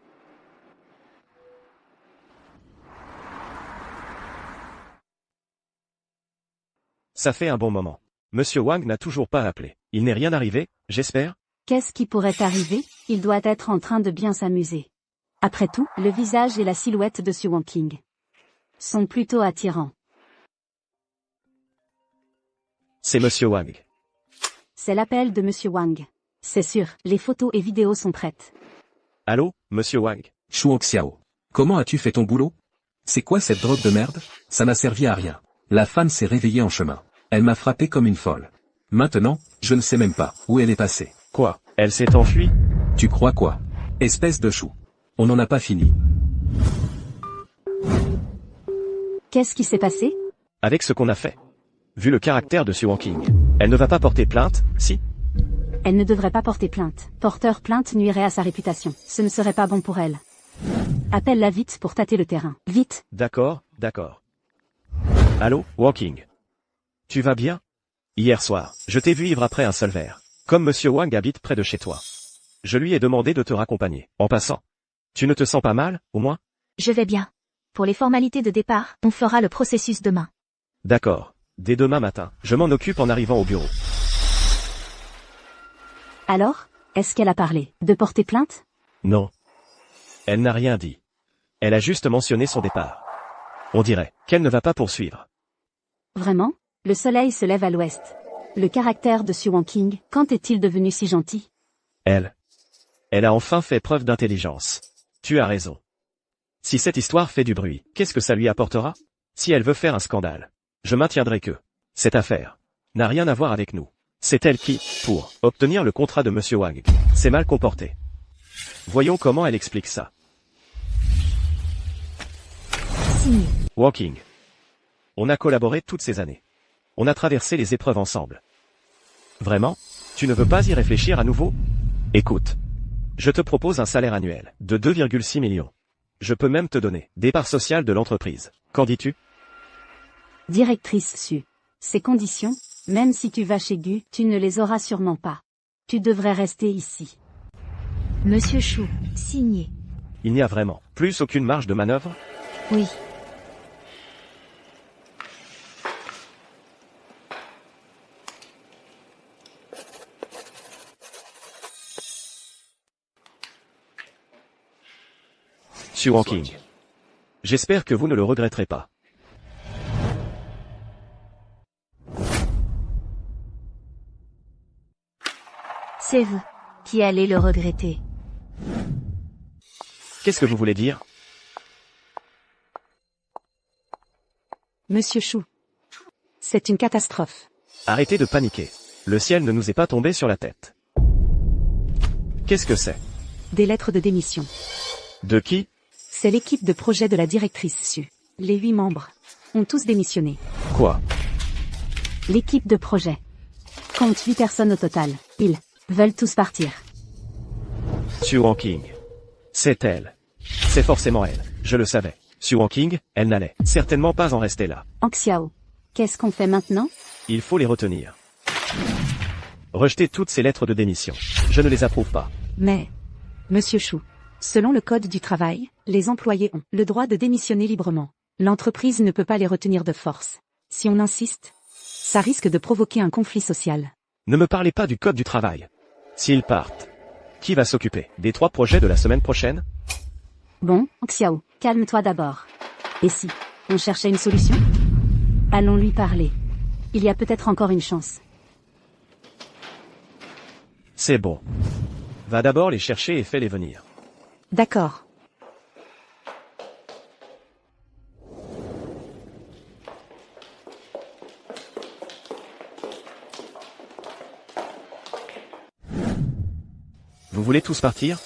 Ça fait un bon moment. Monsieur Wang n'a toujours pas appelé. Il n'est rien arrivé, j'espère? Qu'est-ce qui pourrait arriver? Il doit être en train de bien s'amuser. Après tout, le visage et la silhouette de Sir Wang Qing sont plutôt attirants. C'est Monsieur Wang. C'est l'appel de Monsieur Wang. C'est sûr, les photos et vidéos sont prêtes. Allô, Monsieur Wang? Shuang Xiao. Comment as-tu fait ton boulot? C'est quoi cette drogue de merde? Ça n'a servi à rien. La femme s'est réveillée en chemin. Elle m'a frappé comme une folle. Maintenant, je ne sais même pas où elle est passée. Quoi? Elle s'est enfuie? Tu crois quoi? Espèce de chou. On n'en a pas fini. Qu'est-ce qui s'est passé? Avec ce qu'on a fait. Vu le caractère de Shuang Qing, elle ne va pas porter plainte, si? Elle ne devrait pas porter plainte. Porteur plainte nuirait à sa réputation. Ce ne serait pas bon pour elle. Appelle-la vite pour tâter le terrain. Vite. D'accord, d'accord. Allô, Wang Qing? Tu vas bien? Hier soir, je t'ai vu ivre après un seul verre. Comme Monsieur Wang habite près de chez toi. Je lui ai demandé de te raccompagner. En passant. Tu ne te sens pas mal, au moins? Je vais bien. Pour les formalités de départ, on fera le processus demain. D'accord. Dès demain matin, je m'en occupe en arrivant au bureau. Alors, est-ce qu'elle a parlé de porter plainte? Non. Elle n'a rien dit. Elle a juste mentionné son départ. On dirait qu'elle ne va pas poursuivre. Vraiment? Le soleil se lève à l'ouest. Le caractère de Su Wonking, quand est-il devenu si gentil? Elle a enfin fait preuve d'intelligence. Tu as raison. Si cette histoire fait du bruit, qu'est-ce que ça lui apportera? Si elle veut faire un scandale, je maintiendrai que cette affaire n'a rien à voir avec nous. C'est elle qui, pour obtenir le contrat de Monsieur Wang, s'est mal comportée. Voyons comment elle explique ça. Signé. Walking. On a collaboré toutes ces années. On a traversé les épreuves ensemble. Vraiment? Tu ne veux pas y réfléchir à nouveau? Écoute. Je te propose un salaire annuel de 2,6 millions. Je peux même te donner des parts sociales de l'entreprise. Qu'en dis-tu? Directrice Su. Ces conditions, même si tu vas chez Gu, tu ne les auras sûrement pas. Tu devrais rester ici. Monsieur Chou, signé. Il n'y a vraiment plus aucune marge de manœuvre? Oui. Su Wonking. J'espère que vous ne le regretterez pas. C'est vous qui allez le regretter. Qu'est-ce que vous voulez dire? Monsieur Chou. C'est une catastrophe. Arrêtez de paniquer. Le ciel ne nous est pas tombé sur la tête. Qu'est-ce que c'est? Des lettres de démission. De qui? C'est l'équipe de projet de la directrice Su. Les 8 membres ont tous démissionné. Quoi? L'équipe de projet compte 8 personnes au total. Ils veulent tous partir. Su Wonking. C'est elle. C'est forcément elle. Je le savais. Su Wonking, elle n'allait certainement pas en rester là. Hank Xiao. Qu'est-ce qu'on fait maintenant? Il faut les retenir. Rejetez toutes ces lettres de démission. Je ne les approuve pas. Mais, Monsieur Chou, selon le Code du travail, les employés ont le droit de démissionner librement. L'entreprise ne peut pas les retenir de force. Si on insiste, ça risque de provoquer un conflit social. Ne me parlez pas du code du travail. S'ils partent, qui va s'occuper des 3 projets de la semaine prochaine? Bon, Xiao, calme-toi d'abord. Et si on cherchait une solution? Allons lui parler. Il y a peut-être encore une chance. C'est bon. Va d'abord les chercher et fais-les venir. D'accord. Vous voulez tous partir?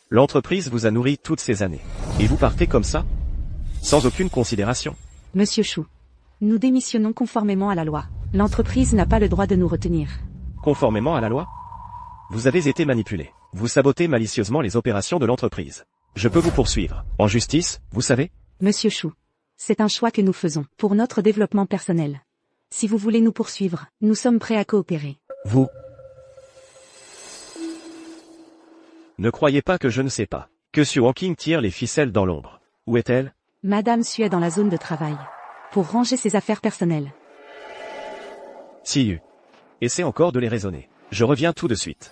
L'entreprise vous a nourri toutes ces années. Et vous partez comme ça? Sans aucune considération? Monsieur Chou, nous démissionnons conformément à la loi. L'entreprise n'a pas le droit de nous retenir. Conformément à la loi? Vous avez été manipulé. Vous sabotez malicieusement les opérations de l'entreprise. Je peux vous poursuivre. En justice, vous savez? Monsieur Chou, c'est un choix que nous faisons pour notre développement personnel. Si vous voulez nous poursuivre, nous sommes prêts à coopérer. Vous ne croyez pas que je ne sais pas que Su Wonking tire les ficelles dans l'ombre. Où est-elle? Madame Su est dans la zone de travail. Pour ranger ses affaires personnelles. Siyu. Essaie encore de les raisonner. Je reviens tout de suite.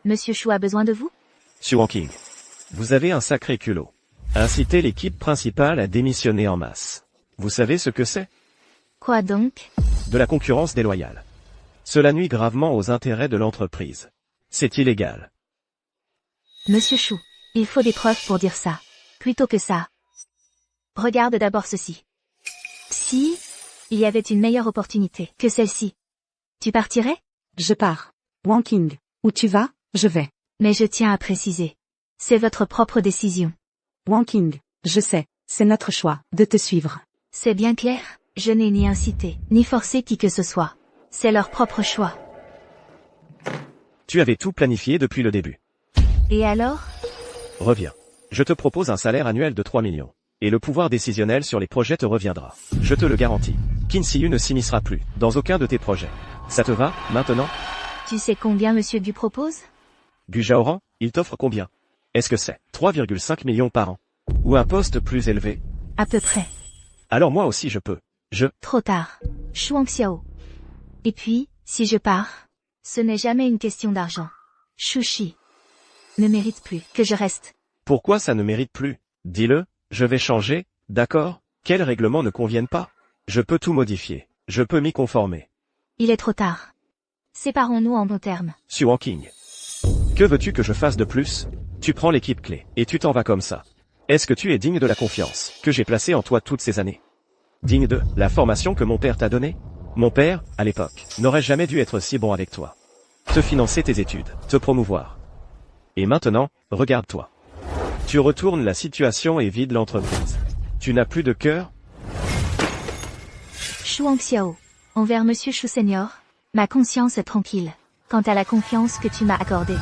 Monsieur Chou a besoin de vous? Su Wonking. Vous avez un sacré culot. Inciter l'équipe principale à démissionner en masse. Vous savez ce que c'est? Quoi donc? De la concurrence déloyale. Cela nuit gravement aux intérêts de l'entreprise. C'est illégal. Monsieur Chou, il faut des preuves pour dire ça. Plutôt que ça. Regarde d'abord ceci. Si il y avait une meilleure opportunité que celle-ci, tu partirais? Je pars. Wonking, où tu vas? Je vais. Mais je tiens à préciser. C'est votre propre décision. Wonking, je sais, c'est notre choix de te suivre. C'est bien clair, je n'ai ni incité, ni forcé qui que ce soit. C'est leur propre choix. Tu avais tout planifié depuis le début. Et alors? Reviens. Je te propose un salaire annuel de 3 millions. Et le pouvoir décisionnel sur les projets te reviendra. Je te le garantis. Qin Shi Hu ne s'immiscera plus dans aucun de tes projets. Ça te va, maintenant? Tu sais combien Monsieur Gu propose? Gu Zhaoran, il t'offre combien? Est-ce que c'est 3,5 millions par an? Ou un poste plus élevé? À peu près. Alors moi aussi je peux. Trop tard. Shuang Xiao. Et puis, si je pars, ce n'est jamais une question d'argent. Shushi ne mérite plus que je reste. Pourquoi ça ne mérite plus? Dis-le, je vais changer, d'accord? Quels règlements ne conviennent pas? Je peux tout modifier. Je peux m'y conformer. Il est trop tard. Séparons-nous en bons termes. Xu Wanqing. Que veux-tu que je fasse de plus? Tu prends l'équipe clé, et tu t'en vas comme ça. Est-ce que tu es digne de la confiance que j'ai placée en toi toutes ces années? Digne de la formation que mon père t'a donnée? Mon père, à l'époque, n'aurait jamais dû être si bon avec toi. Te financer tes études, te promouvoir. Et maintenant, regarde-toi. Tu retournes la situation et vides l'entreprise. Tu n'as plus de cœur? Shuang Xiao. Envers Monsieur Shu Senior, ma conscience est tranquille. Quant à la confiance que tu m'as accordée,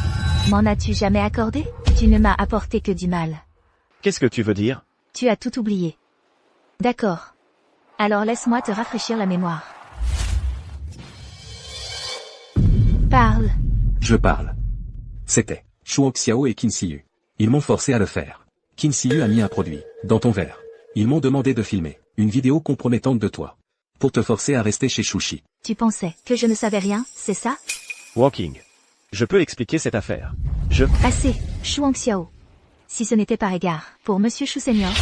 m'en as-tu jamais accordé? Tu ne m'as apporté que du mal. Qu'est-ce que tu veux dire? Tu as tout oublié. D'accord. Alors laisse-moi te rafraîchir la mémoire. Parle. Je parle. C'était Shuang Xiao et Qin Shi Hu. Ils m'ont forcé à le faire. Qin Shi Hu a mis un produit dans ton verre. Ils m'ont demandé de filmer une vidéo compromettante de toi pour te forcer à rester chez Shushi. Tu pensais que je ne savais rien, c'est ça? Wanqing. Je peux expliquer cette affaire. Assez, Shuang Xiao. Si ce n'était par égard pour Monsieur Shu Senior,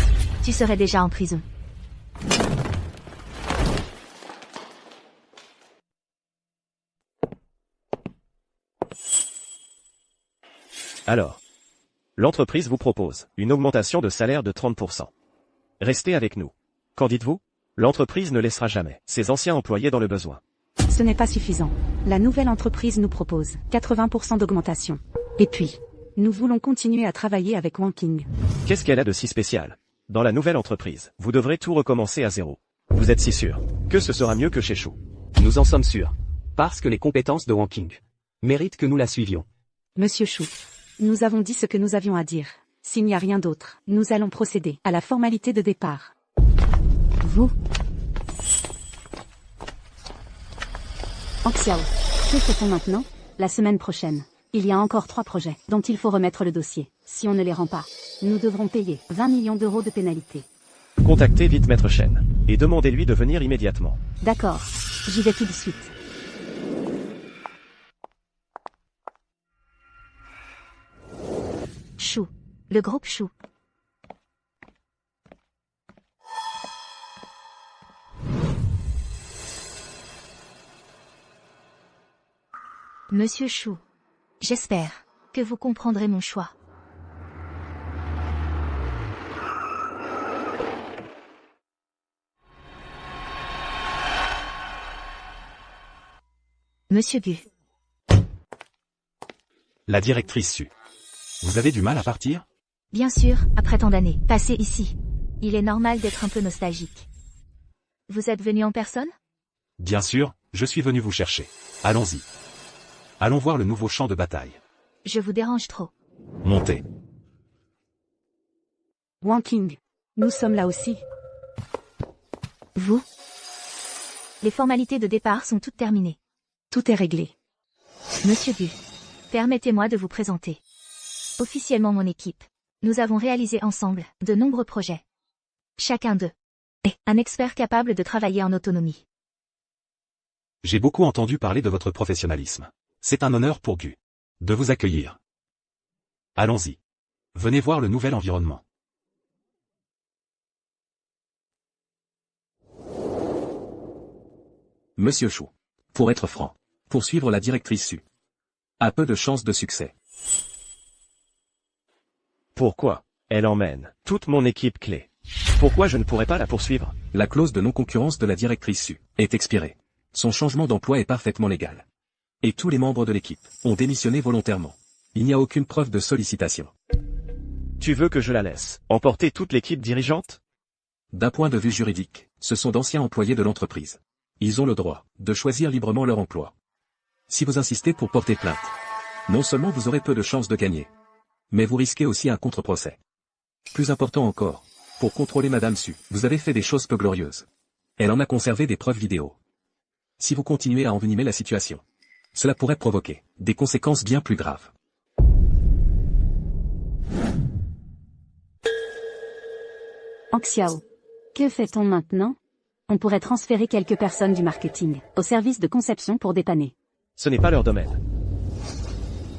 tu serais déjà en prison. Alors, l'entreprise vous propose une augmentation de salaire de 30%. Restez avec nous. Qu'en dites-vous? L'entreprise ne laissera jamais ses anciens employés dans le besoin. Ce n'est pas suffisant. La nouvelle entreprise nous propose 80% d'augmentation. Et puis, nous voulons continuer à travailler avec Wanqing. Qu'est-ce qu'elle a de si spécial? Dans la nouvelle entreprise, vous devrez tout recommencer à zéro. Vous êtes si sûr que ce sera mieux que chez Shu? Nous en sommes sûrs. Parce que les compétences de Wanqing méritent que nous la suivions. Monsieur Shu, nous avons dit ce que nous avions à dire. S'il n'y a rien d'autre, nous allons procéder à la formalité de départ. Vous? Xiao, que fait-on maintenant? La semaine prochaine. Il y a encore 3 projets dont il faut remettre le dossier. Si on ne les rend pas, nous devrons payer 20 millions d'euros de pénalité. Contactez vite Maître Chen et demandez-lui de venir immédiatement. D'accord, j'y vais tout de suite. Shu. Le groupe Shu. Monsieur Shu. J'espère que vous comprendrez mon choix. Monsieur Gu. La directrice Su. Vous avez du mal à partir? Bien sûr, après tant d'années passées ici, il est normal d'être un peu nostalgique. Vous êtes venu en personne? Bien sûr, je suis venu vous chercher. Allons-y. Allons voir le nouveau champ de bataille. Je vous dérange trop. Montez. Wanqing, nous sommes là aussi. Vous? Les formalités de départ sont toutes terminées. Tout est réglé. Monsieur Gu, permettez-moi de vous présenter officiellement mon équipe. Nous avons réalisé ensemble de nombreux projets. Chacun d'eux est un expert capable de travailler en autonomie. J'ai beaucoup entendu parler de votre professionnalisme. C'est un honneur pour Gu de vous accueillir. Allons-y. Venez voir le nouvel environnement. Monsieur Shu. Pour être franc, poursuivre la directrice Su a peu de chances de succès. Pourquoi? Elle emmène toute mon équipe clé. Pourquoi je ne pourrais pas la poursuivre? La clause de non-concurrence de la directrice Su est expirée. Son changement d'emploi est parfaitement légal. Et tous les membres de l'équipe ont démissionné volontairement. Il n'y a aucune preuve de sollicitation. Tu veux que je la laisse emporter toute l'équipe dirigeante? D'un point de vue juridique, ce sont d'anciens employés de l'entreprise. Ils ont le droit de choisir librement leur emploi. Si vous insistez pour porter plainte, non seulement vous aurez peu de chances de gagner, mais vous risquez aussi un contre-procès. Plus important encore, pour contrôler Madame Su, vous avez fait des choses peu glorieuses. Elle en a conservé des preuves vidéo. Si vous continuez à envenimer la situation, cela pourrait provoquer des conséquences bien plus graves. En Xiao. Que fait-on maintenant? On pourrait transférer quelques personnes du marketing au service de conception pour dépanner. Ce n'est pas leur domaine.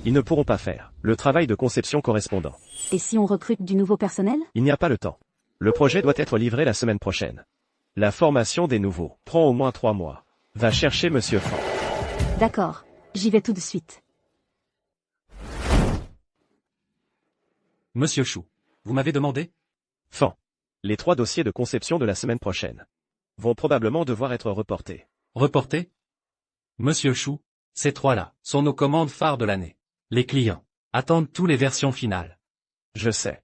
Ils ne pourront pas faire le travail de conception correspondant. Et si on recrute du nouveau personnel? Il n'y a pas le temps. Le projet doit être livré la semaine prochaine. La formation des nouveaux prend au moins 3 mois. Va chercher Monsieur Franck. D'accord. J'y vais tout de suite. Monsieur Chou, vous m'avez demandé? Fan. Les 3 dossiers de conception de la semaine prochaine vont probablement devoir être reportés. Reporté? Monsieur Chou, ces 3-là sont nos commandes phares de l'année. Les clients attendent tous les versions finales. Je sais.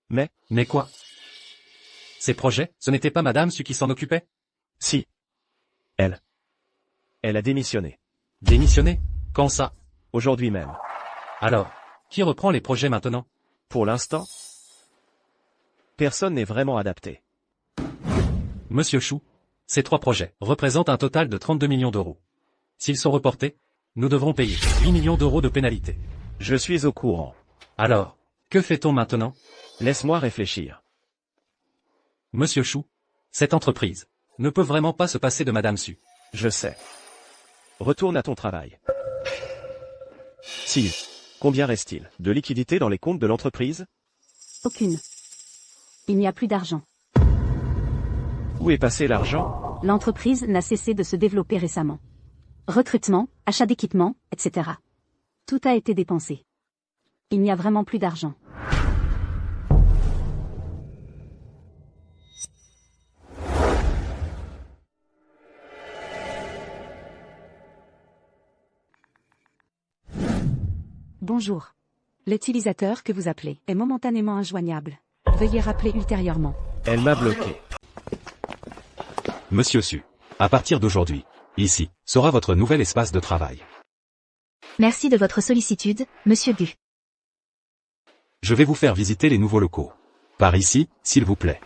Mais quoi? Ces projets, ce n'était pas Madame Su qui s'en occupait? Si. Elle a démissionné. Démissionné? Quand ça? Aujourd'hui même. Alors, qui reprend les projets maintenant? Pour l'instant, personne n'est vraiment adapté. Monsieur Chou, ces 3 projets représentent un total de 32 millions d'euros. S'ils sont reportés, nous devrons payer 8 millions d'euros de pénalité. Je suis au courant. Alors, que fait-on maintenant? Laisse-moi réfléchir. Monsieur Chou, cette entreprise ne peut vraiment pas se passer de Madame Su. Je sais. Retourne à ton travail. Si, combien reste-t-il de liquidité dans les comptes de l'entreprise? Aucune. Il n'y a plus d'argent. Où est passé l'argent? L'entreprise n'a cessé de se développer récemment. Recrutement, achat d'équipements, etc. Tout a été dépensé. Il n'y a vraiment plus d'argent. Bonjour. L'utilisateur que vous appelez est momentanément injoignable. Veuillez rappeler ultérieurement. Elle m'a bloqué. Monsieur Su. À partir d'aujourd'hui, ici, sera votre nouvel espace de travail. Merci de votre sollicitude, Monsieur Gu. Je vais vous faire visiter les nouveaux locaux. Par ici, s'il vous plaît.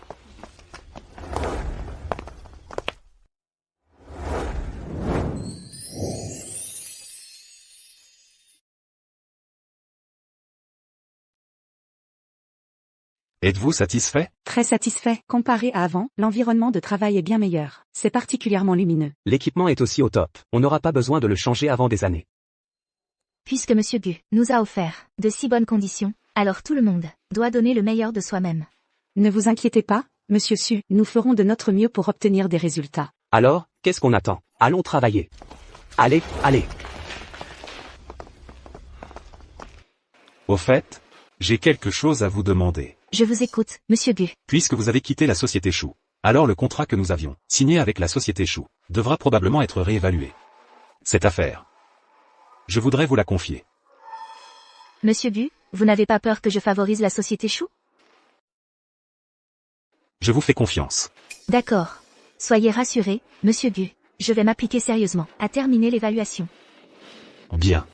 Êtes-vous satisfait? Très satisfait. Comparé à avant, l'environnement de travail est bien meilleur. C'est particulièrement lumineux. L'équipement est aussi au top. On n'aura pas besoin de le changer avant des années. Puisque Monsieur Gu nous a offert de si bonnes conditions, alors tout le monde doit donner le meilleur de soi-même. Ne vous inquiétez pas, Monsieur Su, nous ferons de notre mieux pour obtenir des résultats. Alors, qu'est-ce qu'on attend? Allons travailler. Allez, allez. Au fait, j'ai quelque chose à vous demander. Je vous écoute, Monsieur Gu. Puisque vous avez quitté la société Chou, alors le contrat que nous avions signé avec la société Chou devra probablement être réévalué. Cette affaire, je voudrais vous la confier. Monsieur Gu, vous n'avez pas peur que je favorise la société Chou? Je vous fais confiance. D'accord. Soyez rassuré, Monsieur Gu. Je vais m'appliquer sérieusement à terminer l'évaluation. Bien.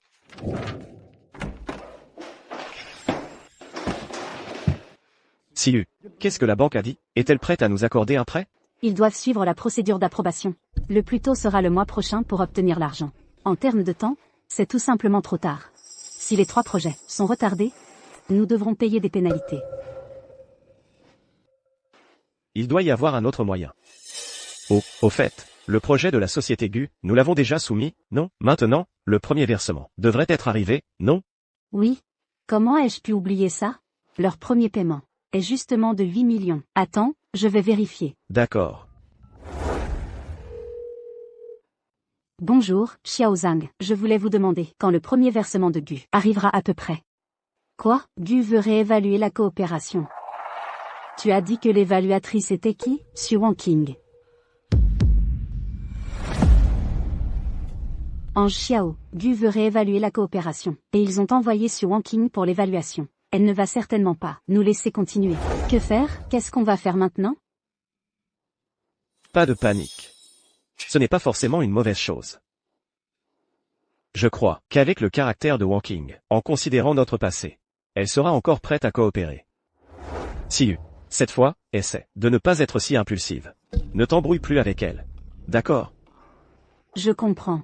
Siu, qu'est-ce que la banque a dit? Est-elle prête à nous accorder un prêt? Ils doivent suivre la procédure d'approbation. Le plus tôt sera le mois prochain pour obtenir l'argent. En termes de temps, c'est tout simplement trop tard. Si les 3 projets sont retardés, nous devrons payer des pénalités. Il doit y avoir un autre moyen. Au fait, le projet de la société Gu, nous l'avons déjà soumis, non? Maintenant, le premier versement devrait être arrivé, non? Oui. Comment ai-je pu oublier ça? Leur premier paiement est justement de 8 millions. Attends, je vais vérifier. D'accord. Bonjour, Xiao Zhang. Je voulais vous demander quand le premier versement de Gu arrivera à peu près. Quoi? Gu veut réévaluer la coopération. Tu as dit que l'évaluatrice était qui? Xu Wangqing. Ange Xiao, Gu veut réévaluer la coopération, et ils ont envoyé Xu Wangqing pour l'évaluation. Elle ne va certainement pas nous laisser continuer. Que faire? Qu'est-ce qu'on va faire maintenant? Pas de panique. Ce n'est pas forcément une mauvaise chose. Je crois qu'avec le caractère de Wangqing, en considérant notre passé, elle sera encore prête à coopérer. Siyu. Cette fois, essaie de ne pas être si impulsive. Ne t'embrouille plus avec elle. D'accord? Je comprends.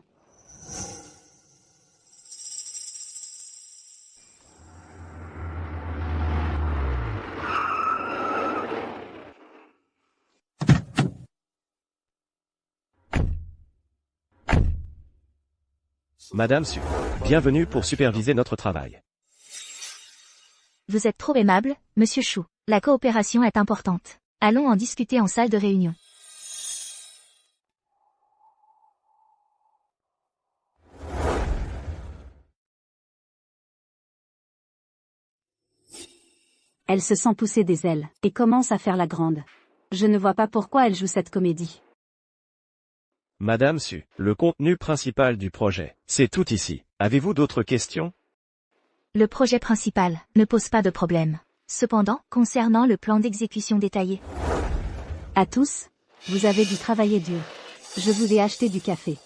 Madame Su. Bienvenue pour superviser notre travail. Vous êtes trop aimable, Monsieur Chou. La coopération est importante. Allons en discuter en salle de réunion. Elle se sent pousser des ailes, et commence à faire la grande. Je ne vois pas pourquoi elle joue cette comédie. Madame Su, le contenu principal du projet, c'est tout ici. Avez-vous d'autres questions? Le projet principal ne pose pas de problème. Cependant, concernant le plan d'exécution détaillé, À tous, vous avez dû travailler dur. Je vous ai acheté du café.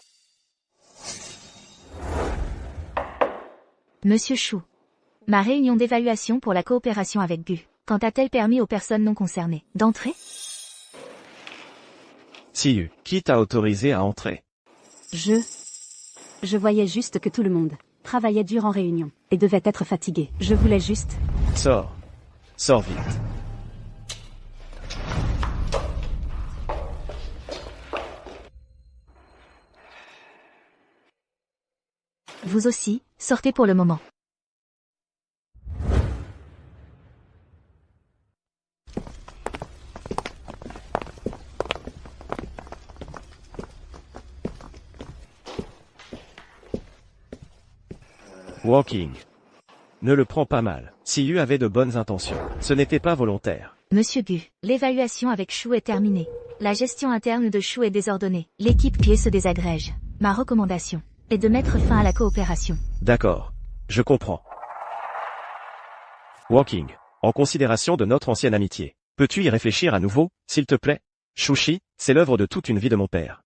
Monsieur Chou. Ma réunion d'évaluation pour la coopération avec Gu, quand a-t-elle permis aux personnes non concernées d'entrer? Siyu, qui t'a autorisé à entrer? Je voyais juste que tout le monde travaillait dur en réunion, et devait être fatigué. Je voulais juste... Sors. Sors vite. Vous aussi, sortez pour le moment. Walking. Ne le prends pas mal. Siyu avait de bonnes intentions. Ce n'était pas volontaire. Monsieur Gu, l'évaluation avec Chou est terminée. La gestion interne de Chou est désordonnée. L'équipe clé se désagrège. Ma recommandation est de mettre fin à la coopération. D'accord. Je comprends. Walking. En considération de notre ancienne amitié. Peux-tu y réfléchir à nouveau, s'il te plaît? Shushi, c'est l'œuvre de toute une vie de mon père.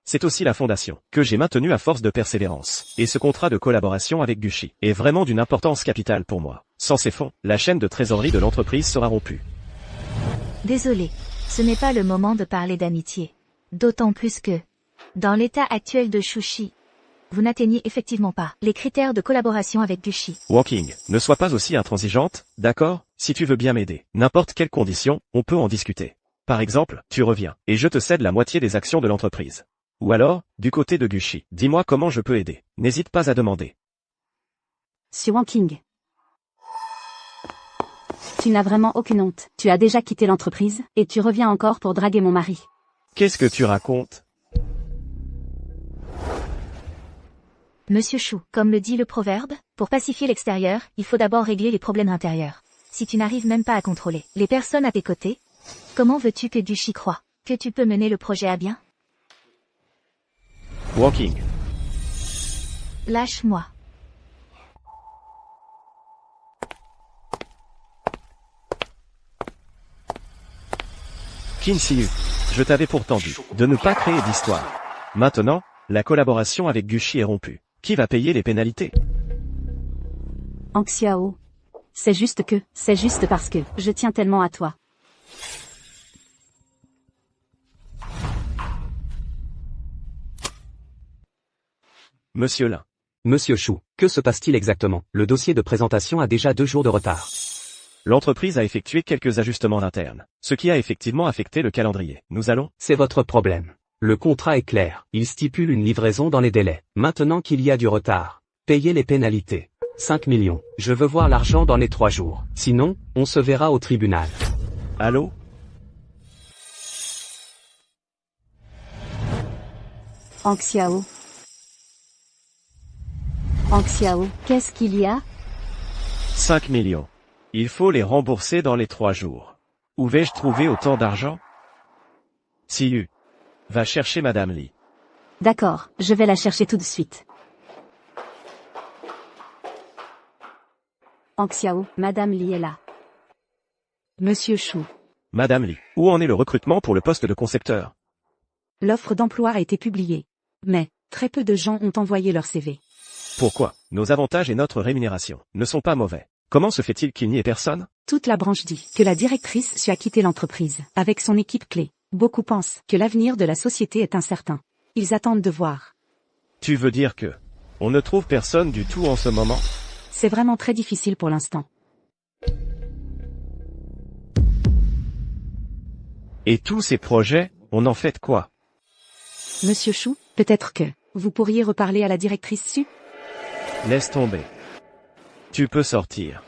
C'est aussi la fondation, que j'ai maintenue à force de persévérance. Et ce contrat de collaboration avec Gushi est vraiment d'une importance capitale pour moi. Sans ces fonds, la chaîne de trésorerie de l'entreprise sera rompue. Désolé, ce n'est pas le moment de parler d'amitié. D'autant plus que, dans l'état actuel de Shushi, vous n'atteignez effectivement pas les critères de collaboration avec Gushi. Walking, ne sois pas aussi intransigeante, d'accord? Si tu veux bien m'aider, n'importe quelle condition, on peut en discuter. Par exemple, tu reviens, et je te cède la moitié des actions de l'entreprise. Ou alors, du côté de Gushi, dis-moi comment je peux aider. N'hésite pas à demander. Suan King. Tu n'as vraiment aucune honte. Tu as déjà quitté l'entreprise, et tu reviens encore pour draguer mon mari. Qu'est-ce que tu racontes? Monsieur Chou, comme le dit le proverbe, pour pacifier l'extérieur, il faut d'abord régler les problèmes intérieurs. Si tu n'arrives même pas à contrôler les personnes à tes côtés, comment veux-tu que Gushi croie que tu peux mener le projet à bien? Walking. Lâche-moi. Qin Siyu, je t'avais pourtant dit de ne pas créer d'histoire. Maintenant, la collaboration avec Gushi est rompue. Qui va payer les pénalités? Anxiao. C'est juste parce que je tiens tellement à toi. Monsieur Lin. Monsieur Chou, que se passe-t-il exactement? Le dossier de présentation a déjà 2 jours de retard. L'entreprise a effectué quelques ajustements internes, ce qui a effectivement affecté le calendrier. Nous allons... C'est votre problème. Le contrat est clair, il stipule une livraison dans les délais. Maintenant qu'il y a du retard, payez les pénalités. 5 millions. Je veux voir l'argent dans les 3 jours. Sinon, on se verra au tribunal. Allô? Anxiao. Anxiao, qu'est-ce qu'il y a? 5 millions. Il faut les rembourser dans les 3 jours. Où vais-je trouver autant d'argent? Siyu. Va chercher Madame Li. D'accord, je vais la chercher tout de suite. Anxiao, Madame Li est là. Monsieur Chou. Madame Li, où en est le recrutement pour le poste de concepteur? L'offre d'emploi a été publiée. Mais, très peu de gens ont envoyé leur CV. Pourquoi? Nos avantages et notre rémunération ne sont pas mauvais. Comment se fait-il qu'il n'y ait personne? Toute la branche dit que la directrice Su a quitté l'entreprise avec son équipe clé. Beaucoup pensent que l'avenir de la société est incertain. Ils attendent de voir. Tu veux dire que on ne trouve personne du tout en ce moment? C'est vraiment très difficile pour l'instant. Et tous ces projets, on en fait quoi? Monsieur Chou, peut-être que vous pourriez reparler à la directrice Su? Laisse tomber. Tu peux sortir.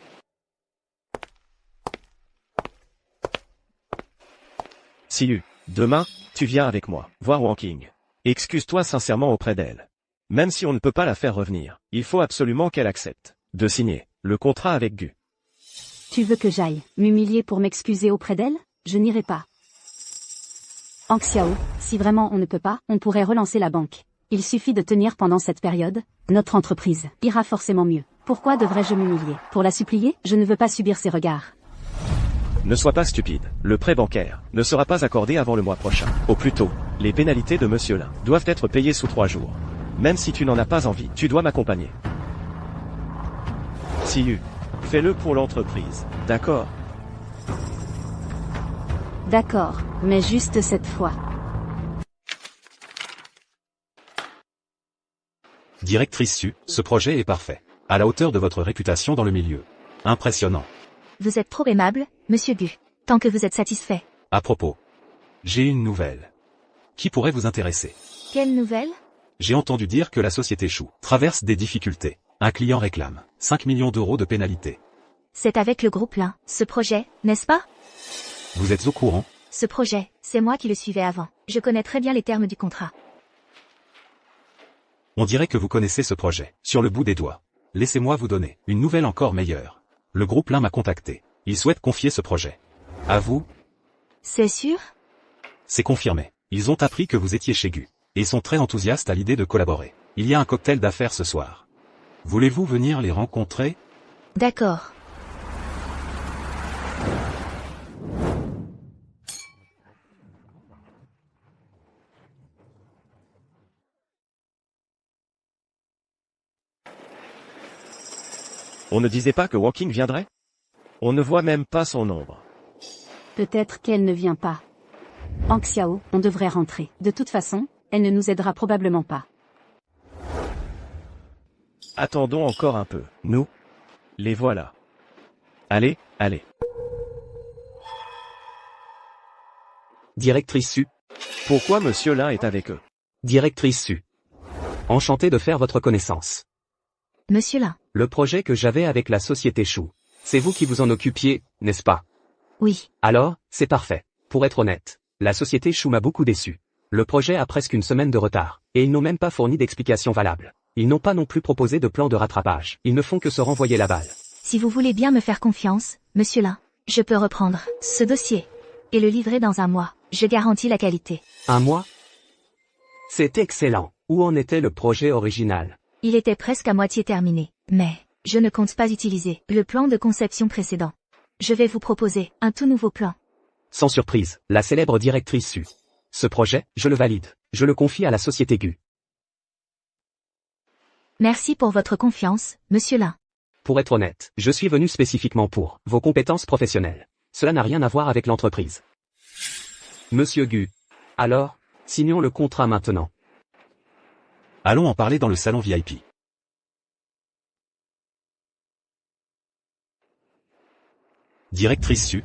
Siu, demain, tu viens avec moi, voir Walking. Excuse-toi sincèrement auprès d'elle. Même si on ne peut pas la faire revenir, il faut absolument qu'elle accepte de signer le contrat avec Gu. Tu veux que j'aille m'humilier pour m'excuser auprès d'elle? Je n'irai pas. Hang Xiao, si vraiment on ne peut pas, on pourrait relancer la banque. Il suffit de tenir pendant cette période, notre entreprise ira forcément mieux. Pourquoi devrais-je m'humilier? Pour la supplier? Je ne veux pas subir ses regards. Ne sois pas stupide, le prêt bancaire ne sera pas accordé avant le mois prochain. Au plus tôt, les pénalités de Monsieur Lin doivent être payées sous 3 jours. Même si tu n'en as pas envie, tu dois m'accompagner. Siu, fais-le pour l'entreprise, d'accord? D'accord, mais juste cette fois. Directrice Su, ce projet est parfait. À la hauteur de votre réputation dans le milieu. Impressionnant. Vous êtes trop aimable, monsieur Gu. Tant que vous êtes satisfait. À propos. J'ai une nouvelle. Qui pourrait vous intéresser? Quelle nouvelle? J'ai entendu dire que la société Chou traverse des difficultés. Un client réclame 5 millions d'euros de pénalité. C'est avec le groupe Lin, ce projet, n'est-ce pas? Vous êtes au courant? Ce projet, c'est moi qui le suivais avant. Je connais très bien les termes du contrat. On dirait que vous connaissez ce projet, sur le bout des doigts. Laissez-moi vous donner une nouvelle encore meilleure. Le groupe Lin m'a contacté. Il souhaite confier ce projet. À vous? C'est sûr? C'est confirmé. Ils ont appris que vous étiez chez Gu. Et sont très enthousiastes à l'idée de collaborer. Il y a un cocktail d'affaires ce soir. Voulez-vous venir les rencontrer? D'accord. On ne disait pas que Walking viendrait? On ne voit même pas son ombre. Peut-être qu'elle ne vient pas. Hang Xiao, on devrait rentrer. De toute façon, elle ne nous aidera probablement pas. Attendons encore un peu. Nous, les voilà. Allez, allez. Directrice Su. Pourquoi Monsieur Lin est avec eux? Directrice Su. Enchanté de faire votre connaissance. Monsieur Lin. Le projet que j'avais avec la société Chou. C'est vous qui vous en occupiez, n'est-ce pas? Oui. Alors, c'est parfait. Pour être honnête, la société Chou m'a beaucoup déçu. Le projet a presque une semaine de retard, et ils n'ont même pas fourni d'explications valables. Ils n'ont pas non plus proposé de plan de rattrapage. Ils ne font que se renvoyer la balle. Si vous voulez bien me faire confiance, monsieur Lin, je peux reprendre ce dossier et le livrer dans un mois. Je garantis la qualité. Un mois? C'est excellent. Où en était le projet original? Il était presque à moitié terminé, mais je ne compte pas utiliser le plan de conception précédent. Je vais vous proposer un tout nouveau plan. Sans surprise, la célèbre directrice Su. Ce projet, je le valide. Je le confie à la société Gu. Merci pour votre confiance, monsieur Lin. Pour être honnête, je suis venu spécifiquement pour vos compétences professionnelles. Cela n'a rien à voir avec l'entreprise. Monsieur Gu. Alors, signons le contrat maintenant. Allons en parler dans le salon VIP. Directrice Su.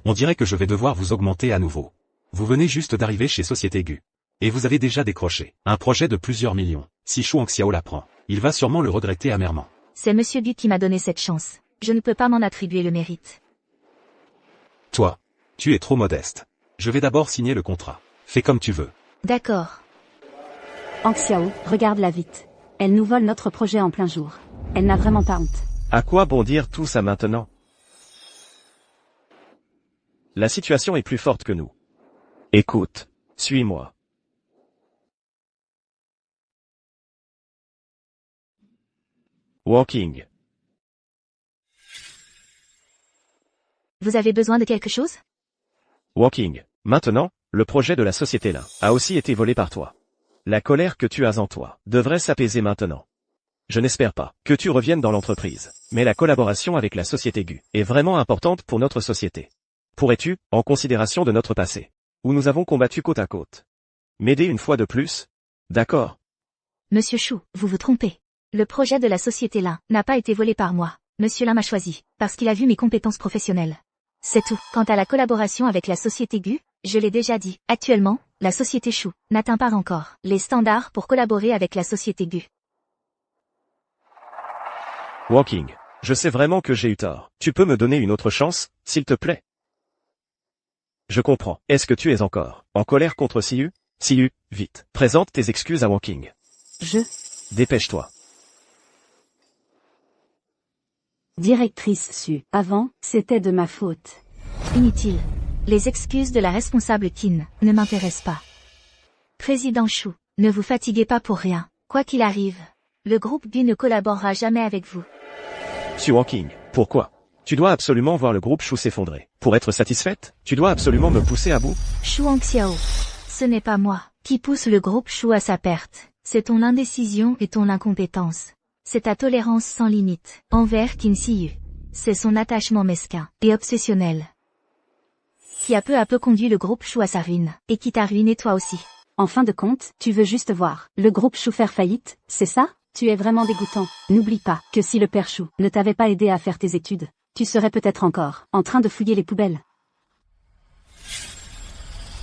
On dirait que je vais devoir vous augmenter à nouveau. Vous venez juste d'arriver chez Société Gu. Et vous avez déjà décroché un projet de plusieurs millions. Si Chou Xiao l'apprend, il va sûrement le regretter amèrement. C'est monsieur Gu qui m'a donné cette chance. Je ne peux pas m'en attribuer le mérite. Toi, tu es trop modeste. Je vais d'abord signer le contrat. Fais comme tu veux. D'accord. Hang Xiao, regarde-la vite. Elle nous vole notre projet en plein jour. Elle n'a vraiment pas honte. À quoi bon dire tout ça maintenant? La situation est plus forte que nous. Écoute, suis-moi. Walking. Vous avez besoin de quelque chose? Walking. Maintenant, le projet de la société Lin a aussi été volé par toi. La colère que tu as en toi devrait s'apaiser maintenant. Je n'espère pas que tu reviennes dans l'entreprise. Mais la collaboration avec la société GU est vraiment importante pour notre société. Pourrais-tu, en considération de notre passé, où nous avons combattu côte à côte, m'aider une fois de plus? D'accord. Monsieur Chou, vous vous trompez. Le projet de la société Lin n'a pas été volé par moi. Monsieur Lin m'a choisi, parce qu'il a vu mes compétences professionnelles. C'est tout. Quant à la collaboration avec la société GU, je l'ai déjà dit. Actuellement, la société Chou n'atteint pas encore les standards pour collaborer avec la société GU. Walking. Je sais vraiment que j'ai eu tort. Tu peux me donner une autre chance, s'il te plaît? Je comprends. Est-ce que tu es encore en colère contre Siyu? Siyu, vite. Présente tes excuses à Walking. Dépêche-toi. Directrice Su. Avant, c'était de ma faute. Inutile. Les excuses de la responsable Qin ne m'intéressent pas. Président Chou, ne vous fatiguez pas pour rien. Quoi qu'il arrive, le groupe GU ne collaborera jamais avec vous. Su Walking, pourquoi? Tu dois absolument voir le groupe Chou s'effondrer. Pour être satisfaite, tu dois absolument me pousser à bout. Chou Xiao. Ce n'est pas moi qui pousse le groupe Chou à sa perte. C'est ton indécision et ton incompétence. C'est ta tolérance sans limite envers Qin Siyu. C'est son attachement mesquin et obsessionnel qui a peu à peu conduit le groupe Chou à sa ruine, et qui t'a ruiné toi aussi. En fin de compte, tu veux juste voir le groupe Chou faire faillite, c'est ça? Tu es vraiment dégoûtant. N'oublie pas que si le père Chou ne t'avait pas aidé à faire tes études, tu serais peut-être encore en train de fouiller les poubelles.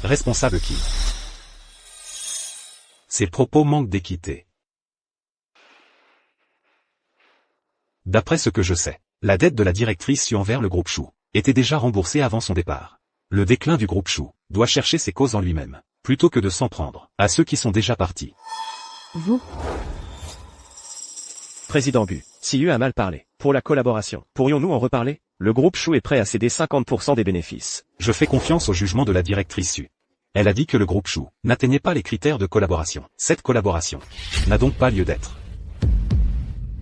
Responsable qui? Ces propos manquent d'équité. D'après ce que je sais, la dette de la directrice Su envers le groupe Chou était déjà remboursée avant son départ. Le déclin du groupe Chou doit chercher ses causes en lui-même, plutôt que de s'en prendre à ceux qui sont déjà partis. Vous? Président GU, Siyu a mal parlé. Pour la collaboration, pourrions-nous en reparler? Le groupe Chou est prêt à céder 50% des bénéfices. Je fais confiance au jugement de la directrice Su. Elle a dit que le groupe Chou n'atteignait pas les critères de collaboration. Cette collaboration n'a donc pas lieu d'être.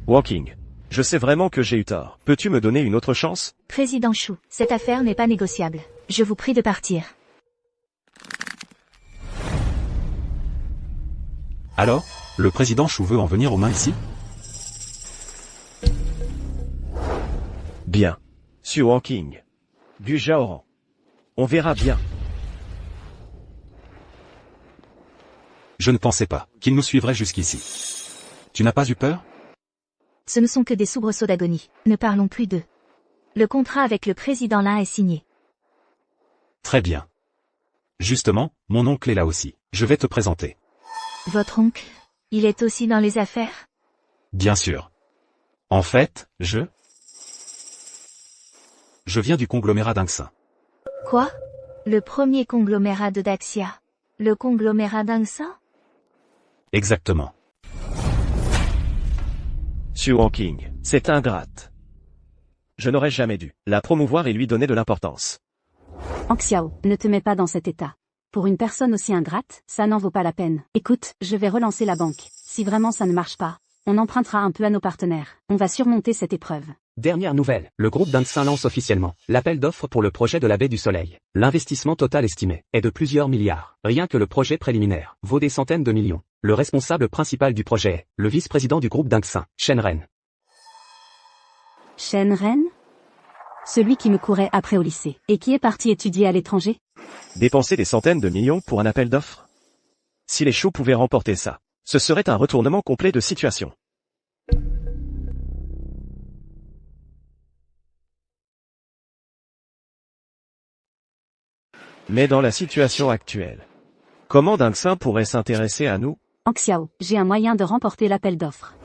Walking. Je sais vraiment que j'ai eu tort. Peux-tu me donner une autre chance? Président Chou, cette affaire n'est pas négociable. Je vous prie de partir. Alors, le président Chou veut en venir aux mains ici? Bien. Su Walking. GU Zhaoran. On verra bien. Je ne pensais pas qu'il nous suivrait jusqu'ici. Tu n'as pas eu peur? Ce ne sont que des soubresauts d'agonie. Ne parlons plus d'eux. Le contrat avec le président Lin est signé. Très bien. Justement, mon oncle est là aussi. Je vais te présenter. Votre oncle, il est aussi dans les affaires? Bien sûr. En fait, je viens du conglomérat d'Ingsin. Quoi? Le premier conglomérat de Daxia? Le conglomérat d'Ingsin? Exactement. Su Walking, c'est ingrate. Je n'aurais jamais dû la promouvoir et lui donner de l'importance. Xiao, ne te mets pas dans cet état. Pour une personne aussi ingrate, ça n'en vaut pas la peine. Écoute, je vais relancer la banque. Si vraiment ça ne marche pas, on empruntera un peu à nos partenaires. On va surmonter cette épreuve. Dernière nouvelle, le groupe d'Ingsin lance officiellement l'appel d'offres pour le projet de la baie du Soleil. L'investissement total estimé est de plusieurs milliards. Rien que le projet préliminaire vaut des centaines de millions. Le responsable principal du projet est le vice-président du groupe d'Ingsin, Shen Ren. Shen Ren? Celui qui me courait après au lycée, et qui est parti étudier à l'étranger? Dépenser des centaines de millions pour un appel d'offres? Si les Chou pouvaient remporter ça, ce serait un retournement complet de situation. Mais dans la situation actuelle, comment Dingsin pourrait s'intéresser à nous? Xiao, j'ai un moyen de remporter l'appel d'offres.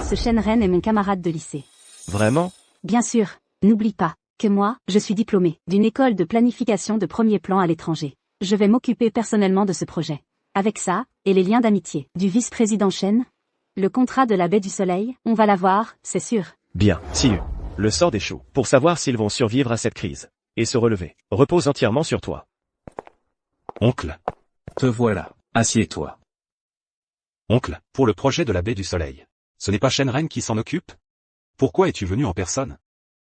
Ce Shen Ren est mon camarade de lycée. Vraiment? Bien sûr, n'oublie pas que moi, je suis diplômée d'une école de planification de premier plan à l'étranger. Je vais m'occuper personnellement de ce projet. Avec ça, et les liens d'amitié du vice-président Shen, le contrat de la baie du Soleil, on va l'avoir, c'est sûr. Bien, Siyu. Le sort des Chou, pour savoir s'ils vont survivre à cette crise et se relever, repose entièrement sur toi. Oncle. Te voilà. Assieds-toi. Oncle, pour le projet de la baie du Soleil. Ce n'est pas Shen Ren qui s'en occupe? Pourquoi es-tu venu en personne?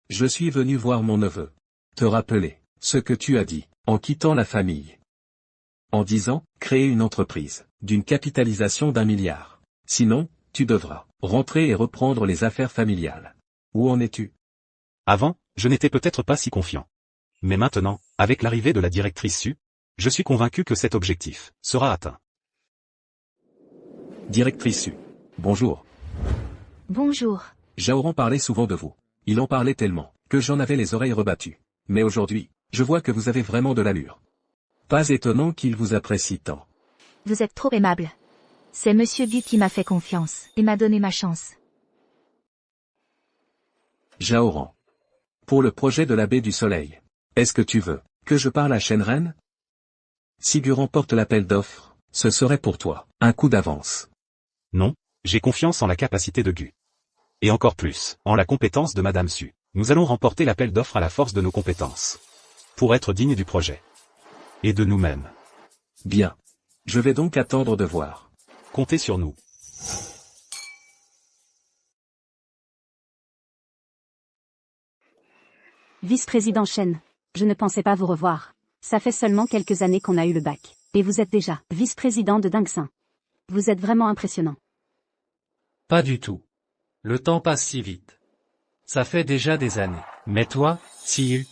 Je suis venu voir mon neveu. Te rappeler ce que tu as dit, en quittant la famille. En disant, créer une entreprise, d'une capitalisation d'1 milliard. Sinon, tu devras rentrer et reprendre les affaires familiales. Où en es-tu? Avant, je n'étais peut-être pas si confiant. Mais maintenant, avec l'arrivée de la directrice Su, je suis convaincu que cet objectif sera atteint. Directrice Su. Bonjour. Bonjour. Jaoran parlait souvent de vous. Il en parlait tellement, que j'en avais les oreilles rebattues. Mais aujourd'hui, je vois que vous avez vraiment de l'allure. Pas étonnant qu'il vous apprécie tant. Vous êtes trop aimable. C'est Monsieur Gu qui m'a fait confiance et m'a donné ma chance. Jaoran. Pour le projet de la baie du Soleil. Est-ce que tu veux que je parle à Shenren? Si Gu remporte l'appel d'offres, ce serait pour toi un coup d'avance. Non, j'ai confiance en la capacité de Gu. Et encore plus, en la compétence de Madame Su. Nous allons remporter l'appel d'offres à la force de nos compétences. Pour être dignes du projet. Et de nous-mêmes. Bien. Je vais donc attendre de voir. Comptez sur nous. Vice-président Chen. Je ne pensais pas vous revoir. Ça fait seulement quelques années qu'on a eu le bac. Et vous êtes déjà vice-président de Dingxin. Vous êtes vraiment impressionnant. Pas du tout. Le temps passe si vite. Ça fait déjà des années. Mais toi, Siyu,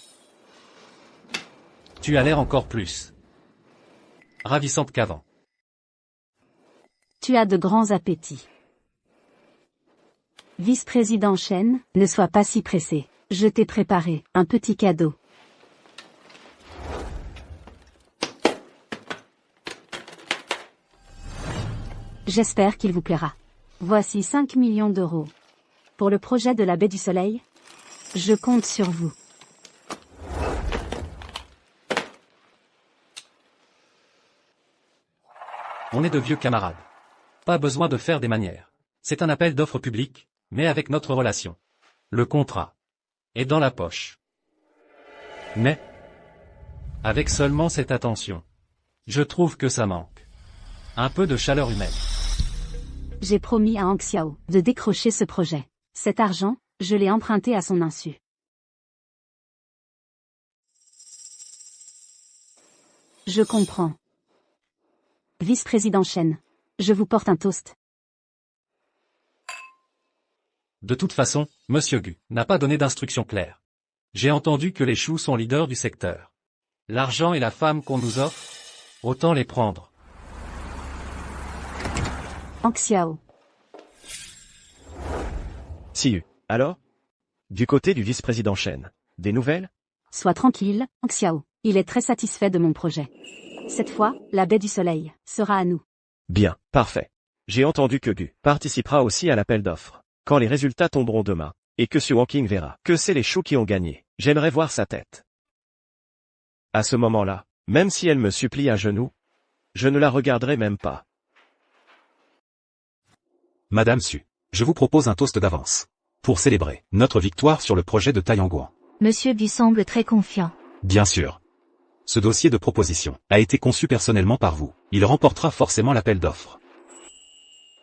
tu as l'air encore plus ravissante qu'avant. Tu as de grands appétits. Vice-président Chen, ne sois pas si pressé. Je t'ai préparé un petit cadeau. J'espère qu'il vous plaira. Voici 5 millions d'euros. Pour le projet de la baie du Soleil, je compte sur vous. On est de vieux camarades. Pas besoin de faire des manières. C'est un appel d'offres public, mais avec notre relation. Le contrat est dans la poche. Mais, avec seulement cette attention, je trouve que ça manque. Un peu de chaleur humaine. J'ai promis à Hang Xiao de décrocher ce projet. Cet argent, je l'ai emprunté à son insu. Je comprends. Vice-président Chen, je vous porte un toast. De toute façon, Monsieur Gu n'a pas donné d'instructions claires. J'ai entendu que les choux sont leaders du secteur. L'argent et la femme qu'on nous offre, autant les prendre. Hang Xiao. Siyu, alors? Du côté du vice-président Chen, des nouvelles? Sois tranquille, Hang Xiao. Il est très satisfait de mon projet. Cette fois, la baie du Soleil sera à nous. Bien, parfait. J'ai entendu que Gu participera aussi à l'appel d'offres. Quand les résultats tomberont demain, et que Su Wangqing verra que c'est les choux qui ont gagné, j'aimerais voir sa tête. À ce moment-là, même si elle me supplie à genoux, je ne la regarderai même pas. Madame Su, je vous propose un toast d'avance. Pour célébrer notre victoire sur le projet de Taiyangguan. Monsieur Gu semble très confiant. Bien sûr. Ce dossier de proposition a été conçu personnellement par vous. Il remportera forcément l'appel d'offres.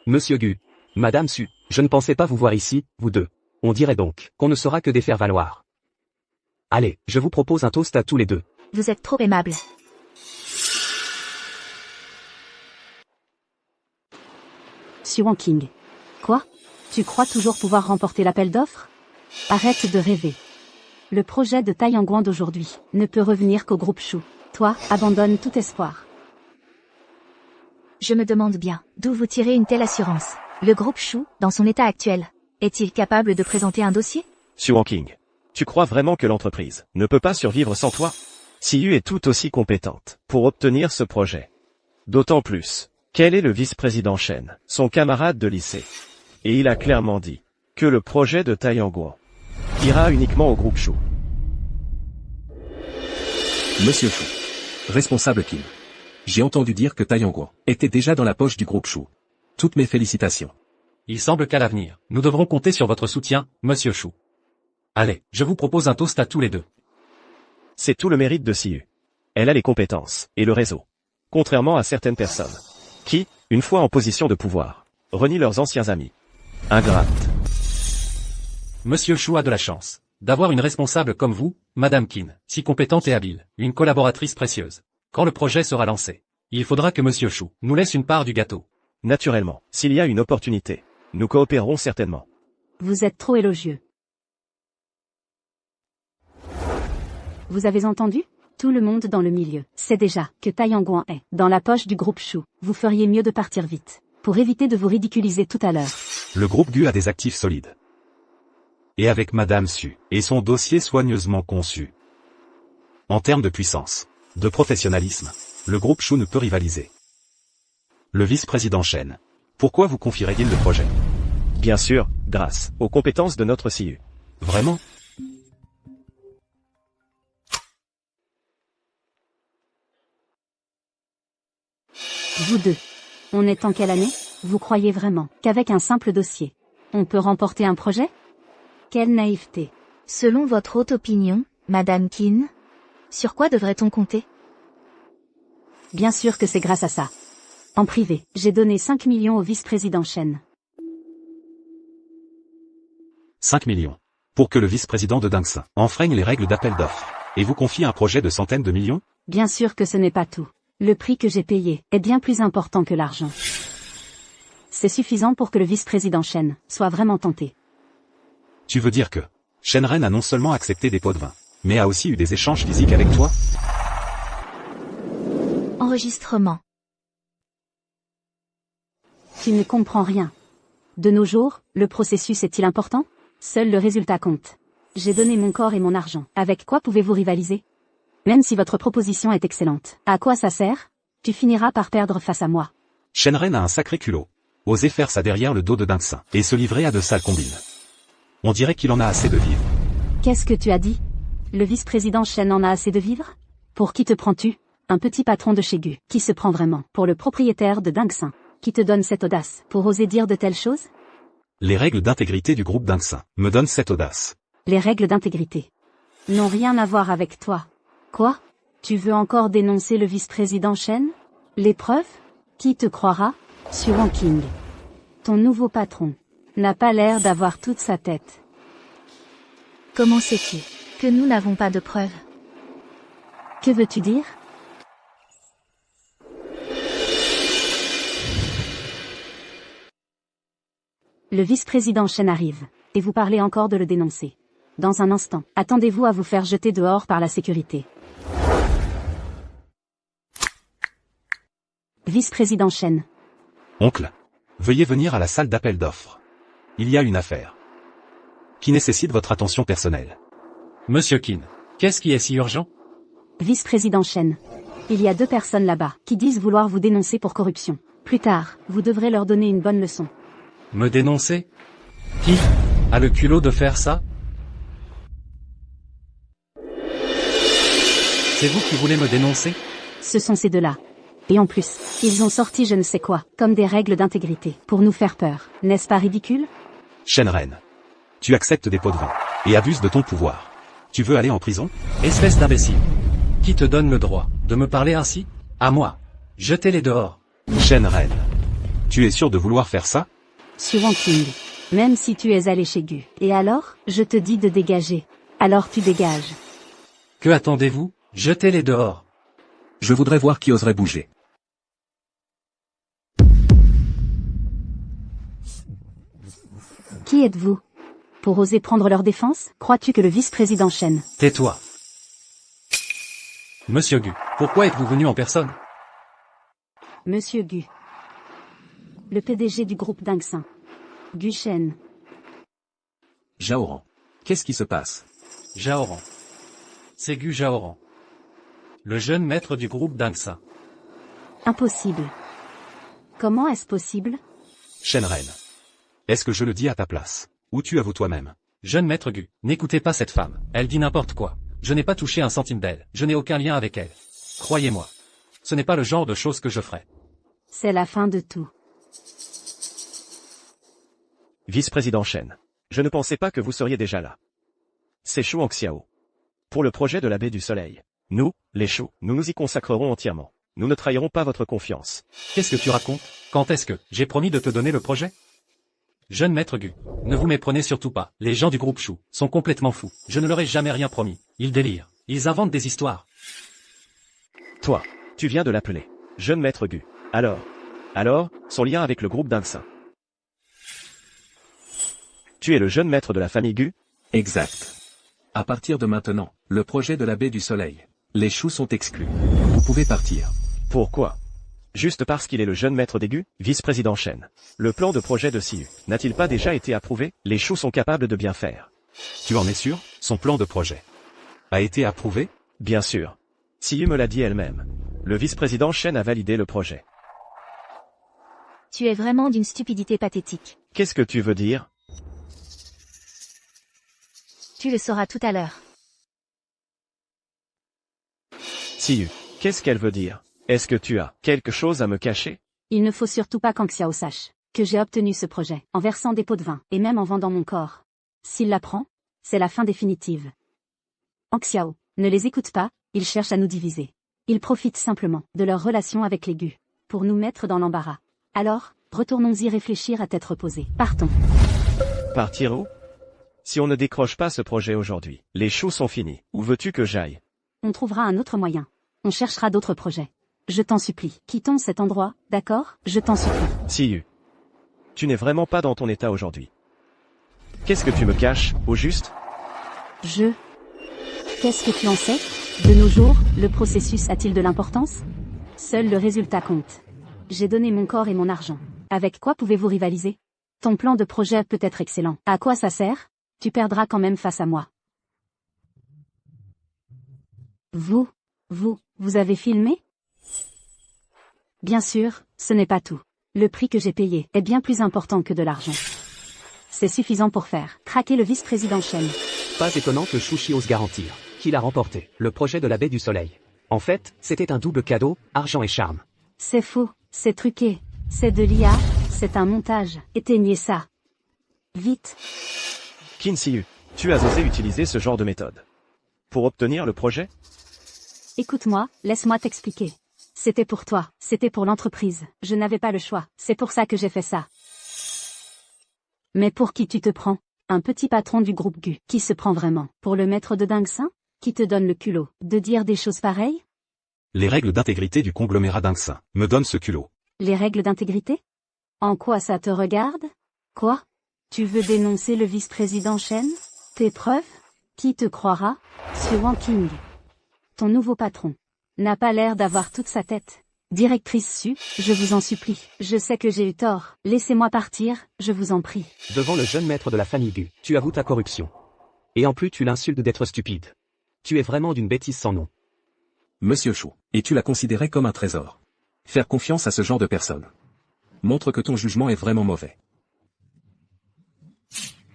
Monsieur Gu, Madame Su, je ne pensais pas vous voir ici, vous deux. On dirait donc qu'on ne sera que des faire-valoir. Allez, je vous propose un toast à tous les deux. Vous êtes trop aimable. Su Wangqing. Quoi? Tu crois toujours pouvoir remporter l'appel d'offres? Arrête de rêver. Le projet de Taiyangguan d'aujourd'hui ne peut revenir qu'au groupe Chou. Toi, abandonne tout espoir. Je me demande bien, d'où vous tirez une telle assurance. Le groupe Chou, dans son état actuel, est-il capable de présenter un dossier? Su Wangqing, tu crois vraiment que l'entreprise ne peut pas survivre sans toi? Siyu est tout aussi compétente pour obtenir ce projet. D'autant plus, qu'elle est le vice-président Chen, son camarade de lycée. Et il a clairement dit que le projet de Taiyangguan ira uniquement au groupe Chou. Monsieur Chou. Responsable Kim. J'ai entendu dire que Taiyangguan était déjà dans la poche du groupe Chou. Toutes mes félicitations. Il semble qu'à l'avenir, nous devrons compter sur votre soutien, Monsieur Chou. Allez, je vous propose un toast à tous les deux. C'est tout le mérite de Siyu. Elle a les compétences et le réseau. Contrairement à certaines personnes qui, une fois en position de pouvoir, renient leurs anciens amis. Ingrate. Monsieur Chou a de la chance d'avoir une responsable comme vous, Madame Qin, si compétente et habile, une collaboratrice précieuse. Quand le projet sera lancé, il faudra que Monsieur Chou nous laisse une part du gâteau. Naturellement, s'il y a une opportunité Nous coopérerons certainement. Vous êtes trop élogieux. Vous avez entendu? Tout le monde dans le milieu sait déjà que Taiyangguan est dans la poche du groupe Shu. Vous feriez mieux de partir vite, pour éviter de vous ridiculiser tout à l'heure. Le groupe Gu a des actifs solides. Et avec Madame Su, et son dossier soigneusement conçu. En termes de puissance, de professionnalisme, le groupe Shu ne peut rivaliser. Le vice-président Chen. Pourquoi vous confierez-il le projet? Bien sûr, grâce aux compétences de notre CIU. Vraiment? Vous deux. On est en quelle année? Vous croyez vraiment qu'avec un simple dossier, on peut remporter un projet? Quelle naïveté. Selon votre haute opinion, Madame Qin, sur quoi devrait-on compter? Bien sûr que c'est grâce à ça. En privé, j'ai donné 5 millions au vice-président Chen. 5 millions. Pour que le vice-président de Dingxin enfreigne les règles d'appel d'offres. Et vous confie un projet de centaines de millions? Bien sûr que ce n'est pas tout. Le prix que j'ai payé est bien plus important que l'argent. C'est suffisant pour que le vice-président Chen soit vraiment tenté. Tu veux dire que Shenren a non seulement accepté des pots de vin, mais a aussi eu des échanges physiques avec toi? Enregistrement. Tu ne comprends rien. De nos jours, le processus est-il important? Seul le résultat compte. J'ai donné mon corps et mon argent. Avec quoi pouvez-vous rivaliser? Même si votre proposition est excellente, à quoi ça sert? Tu finiras par perdre face à moi. Shenren a un sacré culot. Oser faire ça derrière le dos de Dingxin, et se livrer à de sales combines. On dirait qu'il en a assez de vivre. Qu'est-ce que tu as dit? Le vice-président Chen en a assez de vivre? Pour qui te prends-tu? Un petit patron de chez Gu, qui se prend vraiment pour le propriétaire de Dingxin, qui te donne cette audace pour oser dire de telles choses? Les règles d'intégrité du groupe Dingxin me donnent cette audace. Les règles d'intégrité n'ont rien à voir avec toi. Quoi? Tu veux encore dénoncer le vice-président Chen? Les preuves? Qui te croira? Su Wangqing. Ton nouveau patron n'a pas l'air d'avoir toute sa tête. Comment sais-tu que nous n'avons pas de preuves? Que veux-tu dire? Le vice-président Chen arrive, et vous parlez encore de le dénoncer. Dans un instant, attendez-vous à vous faire jeter dehors par la sécurité. Vice-président Chen. Oncle, veuillez venir à la salle d'appel d'offres. Il y a une affaire qui nécessite votre attention personnelle. Monsieur Qin, qu'est-ce qui est si urgent? Vice-président Chen. Il y a 2 personnes là-bas qui disent vouloir vous dénoncer pour corruption. Plus tard, vous devrez leur donner une bonne leçon. Me dénoncer? Qui a le culot de faire ça? C'est vous qui voulez me dénoncer? Ce sont ces 2-là. Et en plus, ils ont sorti je ne sais quoi, comme des règles d'intégrité, pour nous faire peur. N'est-ce pas ridicule? Shenren, tu acceptes des pots de vin, et abuses de ton pouvoir. Tu veux aller en prison? Espèce d'imbécile. Qui te donne le droit de me parler ainsi? À moi. Jetez-les dehors. Shenren, tu es sûr de vouloir faire ça? Su Wangqing. Même si tu es allé chez Gu. Et alors, je te dis de dégager. Alors tu dégages. Que attendez-vous? Jetez-les dehors. Je voudrais voir qui oserait bouger. Qui êtes-vous? Pour oser prendre leur défense? Crois-tu que le vice-président Chen... Tais-toi. Monsieur Gu, pourquoi êtes-vous venu en personne? Monsieur Gu. Le PDG du groupe Dingxin. Gu Shen. Jaoran. Qu'est-ce qui se passe? Jaoran. C'est Gu Jaoran. Le jeune maître du groupe Dingxin. Impossible. Comment est-ce possible? Shenren, est-ce que je le dis à ta place? Ou tu avoues toi-même? Jeune maître Gu, n'écoutez pas cette femme, elle dit n'importe quoi. Je n'ai pas touché un centime d'elle, je n'ai aucun lien avec elle. Croyez-moi. Ce n'est pas le genre de choses que je ferai. C'est la fin de tout. Vice-président Chen. Je ne pensais pas que vous seriez déjà là. C'est Shu Xiao. Pour le projet de la baie du Soleil. Nous, les Shu, nous nous y consacrerons entièrement. Nous ne trahirons pas votre confiance. Qu'est-ce que tu racontes? Quand est-ce que j'ai promis de te donner le projet? Jeune maître Gu, ne vous méprenez surtout pas. Les gens du groupe Shu sont complètement fous. Je ne leur ai jamais rien promis. Ils délirent. Ils inventent des histoires. Toi, tu viens de l'appeler. Jeune maître Gu. Alors, son lien avec le groupe Dingxin. Tu es le jeune maître de la famille Gu? Exact. À partir de maintenant, le projet de la baie du Soleil. Les choux sont exclus. Vous pouvez partir. Pourquoi? Juste parce qu'il est le jeune maître des Gu, vice-président Shen. Le plan de projet de Siyu n'a-t-il pas déjà été approuvé? Les choux sont capables de bien faire. Tu en es sûr? Son plan de projet a été approuvé? Bien sûr. Siyu me l'a dit elle-même. Le vice-président Shen a validé le projet. Tu es vraiment d'une stupidité pathétique. Qu'est-ce que tu veux dire? Tu le sauras tout à l'heure. Siyu, qu'est-ce qu'elle veut dire? Est-ce que tu as quelque chose à me cacher? Il ne faut surtout pas qu'Anxiao sache que j'ai obtenu ce projet, en versant des pots de vin, et même en vendant mon corps. S'il l'apprend, c'est la fin définitive. Anxiao, ne les écoute pas, ils cherchent à nous diviser. Ils profitent simplement de leur relation avec les Gu, pour nous mettre dans l'embarras. Alors, retournons-y réfléchir à tête reposée. Partons. Partir où? Si on ne décroche pas ce projet aujourd'hui, les choux sont finis. Où veux-tu que j'aille? On trouvera un autre moyen. On cherchera d'autres projets. Je t'en supplie, quittons cet endroit, d'accord? Je t'en supplie. Siyu, tu n'es vraiment pas dans ton état aujourd'hui. Qu'est-ce que tu me caches, au juste? Qu'est-ce que tu en sais? De nos jours, le processus a-t-il de l'importance? Seul le résultat compte. J'ai donné mon corps et mon argent. Avec quoi pouvez-vous rivaliser? Ton plan de projet peut être excellent. À quoi ça sert? Tu perdras quand même face à moi. Vous avez filmé? Bien sûr, ce n'est pas tout. Le prix que j'ai payé est bien plus important que de l'argent. C'est suffisant pour faire craquer le vice-président Shen. Pas étonnant que Shushi ose garantir qu'il a remporté le projet de la baie du Soleil. En fait, c'était un double cadeau, argent et charme. C'est faux, c'est truqué, c'est de l'IA, c'est un montage. Éteignez ça. Vite. Qin Siyu, tu as osé utiliser ce genre de méthode. Pour obtenir le projet? Écoute-moi, laisse-moi t'expliquer. C'était pour toi, c'était pour l'entreprise. Je n'avais pas le choix, c'est pour ça que j'ai fait ça. Mais pour qui tu te prends? Un petit patron du groupe Gu, qui se prend vraiment pour le maître de Dingsin? Qui te donne le culot de dire des choses pareilles? Les règles d'intégrité du conglomérat Dingsin me donnent ce culot. Les règles d'intégrité? En quoi ça te regarde? Quoi? Tu veux dénoncer le vice-président Shen? Tes preuves? Qui te croira? Su Wanking, ton nouveau patron, n'a pas l'air d'avoir toute sa tête. Directrice Su, je vous en supplie. Je sais que j'ai eu tort. Laissez-moi partir, je vous en prie. Devant le jeune maître de la famille Gu, tu avoues ta corruption. Et en plus tu l'insultes d'être stupide. Tu es vraiment d'une bêtise sans nom. Monsieur Chou, et tu l'as considéré comme un trésor. Faire confiance à ce genre de personne montre que ton jugement est vraiment mauvais.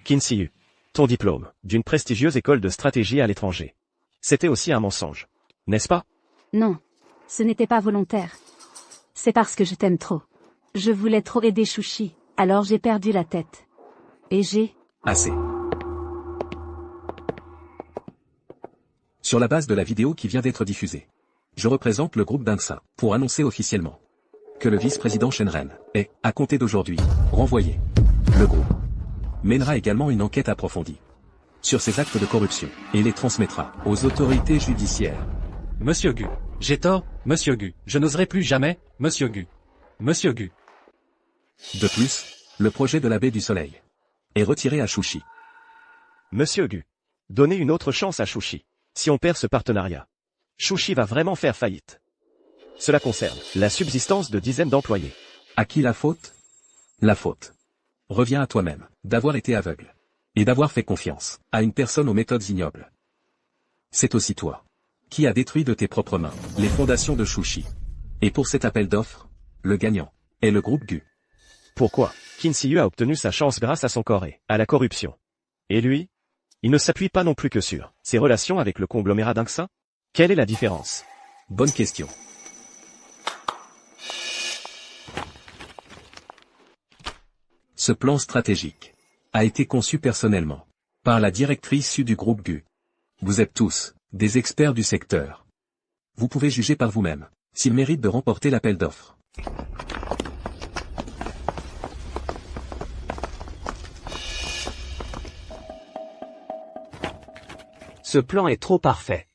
Qin Siyu, ton diplôme, d'une prestigieuse école de stratégie à l'étranger. C'était aussi un mensonge. N'est-ce pas? Non. Ce n'était pas volontaire. C'est parce que je t'aime trop. Je voulais trop aider Shushi, alors j'ai perdu la tête. Et j'ai... Assez. Sur la base de la vidéo qui vient d'être diffusée, je représente le groupe Dingsin pour annoncer officiellement que le vice-président Shenren est, à compter d'aujourd'hui, renvoyé. Le groupe mènera également une enquête approfondie sur ces actes de corruption et les transmettra aux autorités judiciaires. Monsieur Gu. J'ai tort, Monsieur Gu. Je n'oserai plus jamais, Monsieur Gu. Monsieur Gu. De plus, le projet de la baie du Soleil est retiré à Shushi. Monsieur Gu, donnez une autre chance à Shushi. Si on perd ce partenariat, Shushi va vraiment faire faillite. Cela concerne la subsistance de dizaines d'employés. À qui la faute? La faute revient à toi-même, d'avoir été aveugle et d'avoir fait confiance à une personne aux méthodes ignobles. C'est aussi toi qui a détruit de tes propres mains les fondations de Shushi. Et pour cet appel d'offres, le gagnant est le groupe Gu. Pourquoi? Qin Siyu a obtenu sa chance grâce à son corps et à la corruption. Et lui? Il ne s'appuie pas non plus que sur ses relations avec le conglomérat Dingsin? Quelle est la différence? Bonne question. Ce plan stratégique a été conçu personnellement par la directrice Su du groupe Gu. Vous êtes tous des experts du secteur. Vous pouvez juger par vous-même s'il mérite de remporter l'appel d'offres. Ce plan est trop parfait.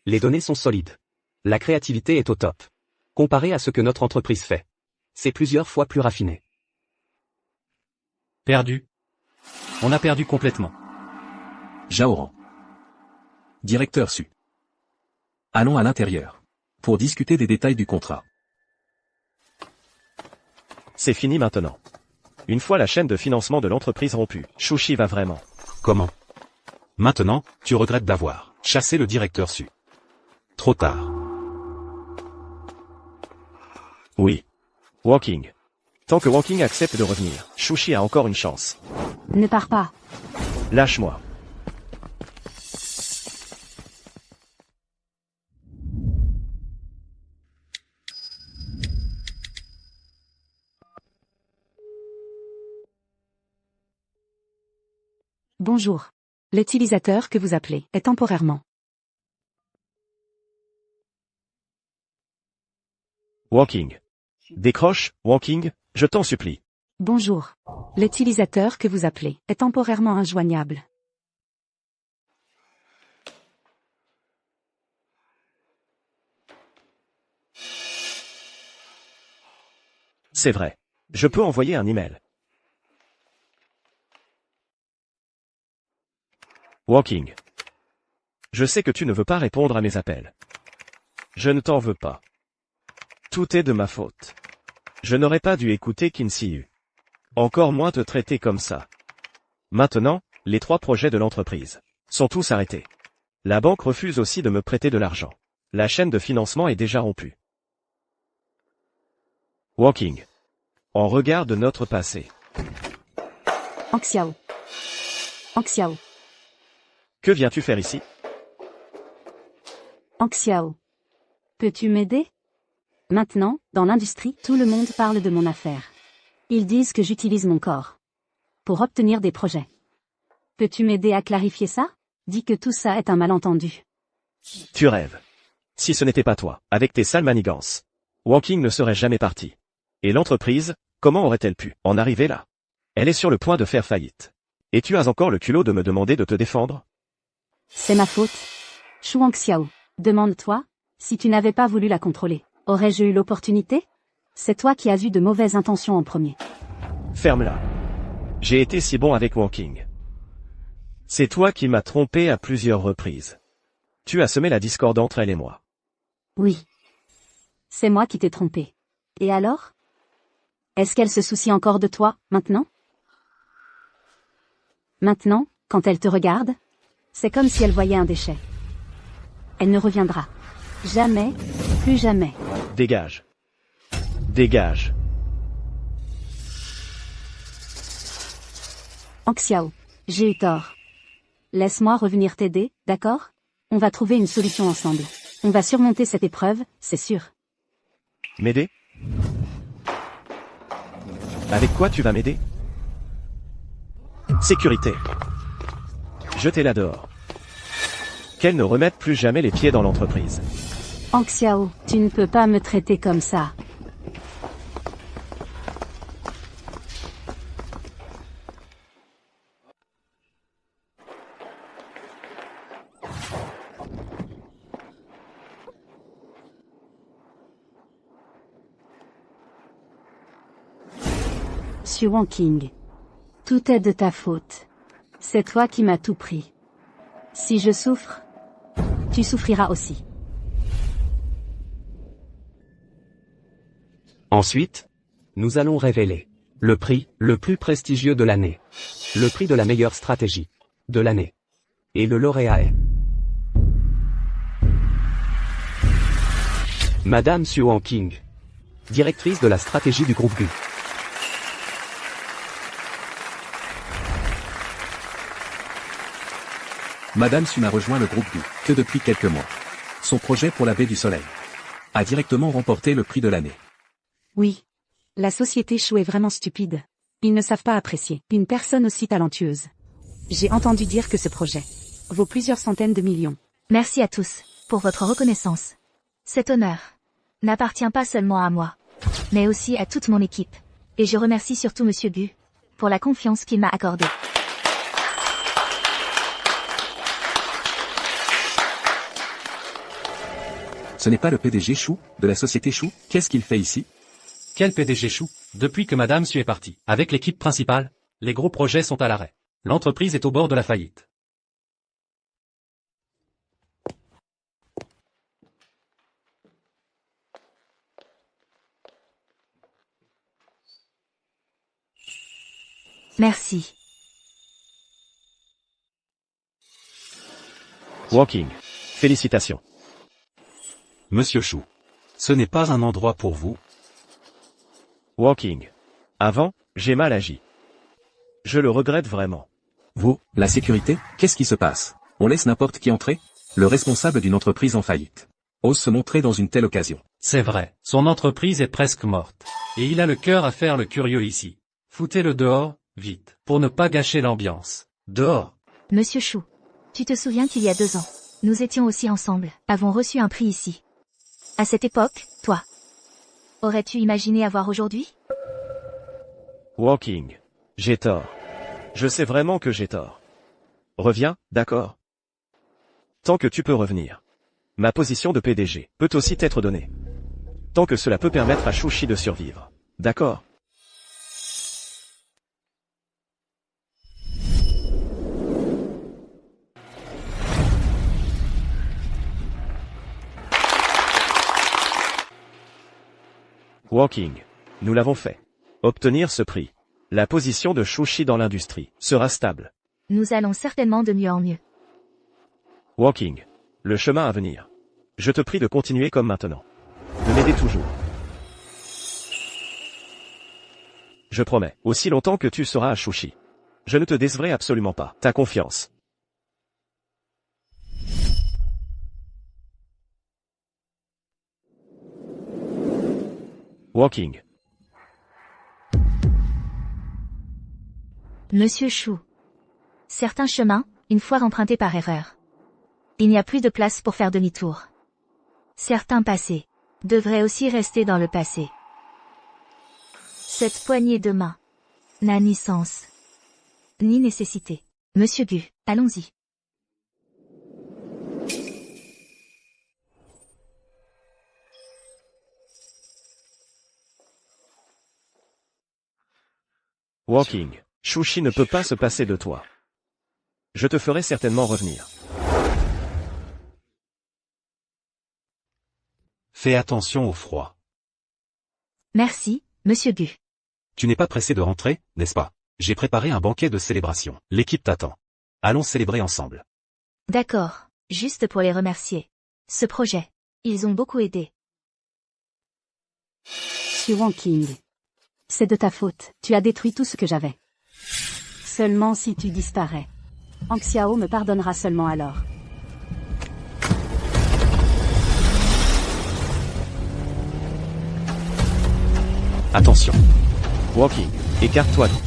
Les données sont solides. La créativité est au top. Comparé à ce que notre entreprise fait, c'est plusieurs fois plus raffiné. Perdu. On a perdu complètement. Jaoran. Directeur Su. Allons à l'intérieur. Pour discuter des détails du contrat. C'est fini maintenant. Une fois la chaîne de financement de l'entreprise rompue, Shushi va vraiment. Comment? Maintenant, tu regrettes d'avoir chassé le directeur Su. Trop tard. Oui. Walking. Tant que Walking accepte de revenir, Shushi a encore une chance. Ne pars pas. Lâche-moi. Bonjour. L'utilisateur que vous appelez est temporairement. Walking. Décroche, Walking, je t'en supplie. Bonjour. L'utilisateur que vous appelez est temporairement injoignable. C'est vrai. Je peux envoyer un email. Walking. Je sais que tu ne veux pas répondre à mes appels. Je ne t'en veux pas. Tout est de ma faute. Je n'aurais pas dû écouter Kinsiyu. Encore moins te traiter comme ça. Maintenant, les 3 projets de l'entreprise sont tous arrêtés. La banque refuse aussi de me prêter de l'argent. La chaîne de financement est déjà rompue. Walking. En regard de notre passé. Anxiao. Anxiao. Que viens-tu faire ici? Anxiao. Peux-tu m'aider? Maintenant, dans l'industrie, tout le monde parle de mon affaire. Ils disent que j'utilise mon corps pour obtenir des projets. Peux-tu m'aider à clarifier ça? Dis que tout ça est un malentendu. Tu rêves. Si ce n'était pas toi, avec tes sales manigances, Walking ne serait jamais parti. Et l'entreprise, comment aurait-elle pu en arriver là? Elle est sur le point de faire faillite. Et tu as encore le culot de me demander de te défendre? C'est ma faute. Shuang Xiao, demande-toi, si tu n'avais pas voulu la contrôler, aurais-je eu l'opportunité? C'est toi qui as eu de mauvaises intentions en premier. Ferme-la. J'ai été si bon avec Walking. C'est toi qui m'as trompé à plusieurs reprises. Tu as semé la discorde entre elle et moi. Oui. C'est moi qui t'ai trompé. Et alors? Est-ce qu'elle se soucie encore de toi, maintenant? Maintenant, quand elle te regarde, c'est comme si elle voyait un déchet. Elle ne reviendra. Jamais, plus jamais. Dégage. Dégage. Anxiao, j'ai eu tort. Laisse-moi revenir t'aider, d'accord? On va trouver une solution ensemble. On va surmonter cette épreuve, c'est sûr. M'aider? Avec quoi tu vas m'aider? Sécurité. Jetez-la là dehors. Qu'elle ne remette plus jamais les pieds dans l'entreprise. Anxiao, tu ne peux pas me traiter comme ça. Monsieur Wanking. Tout est de ta faute. C'est toi qui m'as tout pris. Si je souffre, tu souffriras aussi. Ensuite, nous allons révéler le prix le plus prestigieux de l'année, le prix de la meilleure stratégie de l'année. Et le lauréat est Madame Su Wanking, directrice de la stratégie du groupe GU. Madame Su a rejoint le groupe GU que depuis quelques mois. Son projet pour la baie du Soleil a directement remporté le prix de l'année. Oui. La société Chou est vraiment stupide. Ils ne savent pas apprécier une personne aussi talentueuse. J'ai entendu dire que ce projet vaut plusieurs centaines de millions. Merci à tous pour votre reconnaissance. Cet honneur n'appartient pas seulement à moi, mais aussi à toute mon équipe. Et je remercie surtout Monsieur Gu pour la confiance qu'il m'a accordée. Ce n'est pas le PDG Chou, de la société Chou, qu'est-ce qu'il fait ici? Quel PDG Chou? Depuis que Madame Su est partie, avec l'équipe principale, les gros projets sont à l'arrêt. L'entreprise est au bord de la faillite. Merci. Walking. Félicitations. Monsieur Chou. Ce n'est pas un endroit pour vous. Walking. Avant, j'ai mal agi. Je le regrette vraiment. Vous, la sécurité, qu'est-ce qui se passe? On laisse n'importe qui entrer? Le responsable d'une entreprise en faillite ose se montrer dans une telle occasion. C'est vrai, son entreprise est presque morte. Et il a le cœur à faire le curieux ici. Foutez-le dehors, vite, pour ne pas gâcher l'ambiance. Dehors. Monsieur Chou, tu te souviens qu'il y a 2 ans, nous étions aussi ensemble, avons reçu un prix ici. À cette époque, toi, aurais-tu imaginé avoir aujourd'hui? Walking. J'ai tort. Je sais vraiment que j'ai tort. Reviens, d'accord? Tant que tu peux revenir. Ma position de PDG peut aussi t'être donnée. Tant que cela peut permettre à Chouchi de survivre. D'accord? Walking. Nous l'avons fait. Obtenir ce prix. La position de Chouchi dans l'industrie sera stable. Nous allons certainement de mieux en mieux. Walking. Le chemin à venir. Je te prie de continuer comme maintenant. De m'aider toujours. Je promets, aussi longtemps que tu seras à Chouchi. Je ne te décevrai absolument pas. Ta confiance. Walking. Monsieur Chou. Certains chemins, une fois empruntés par erreur. Il n'y a plus de place pour faire demi-tour. Certains passés devraient aussi rester dans le passé. Cette poignée de main n'a ni sens, ni nécessité. Monsieur Gu, allons-y. Walking. Chouchi ne peut pas se passer de toi. Je te ferai certainement revenir. Fais attention au froid. Merci, Monsieur Gu. Tu n'es pas pressé de rentrer, n'est-ce pas? J'ai préparé un banquet de célébration. L'équipe t'attend. Allons célébrer ensemble. D'accord, juste pour les remercier. Ce projet, ils ont beaucoup aidé. Xu Wangqing. C'est de ta faute, tu as détruit tout ce que j'avais. Seulement si tu disparais. Hang Xiao me pardonnera seulement alors. Attention. Walking. Écarte-toi vite.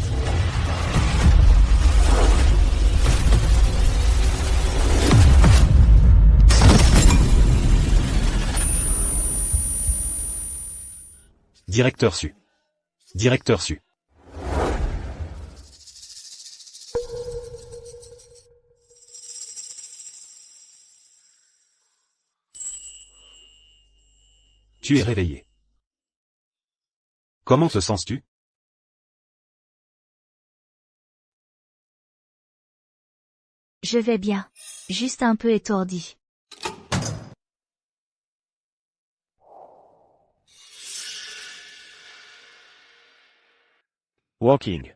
Directeur Su. Directeur Su. Tu es réveillé. Comment te sens-tu? Je vais bien. Juste un peu étourdi. Walking.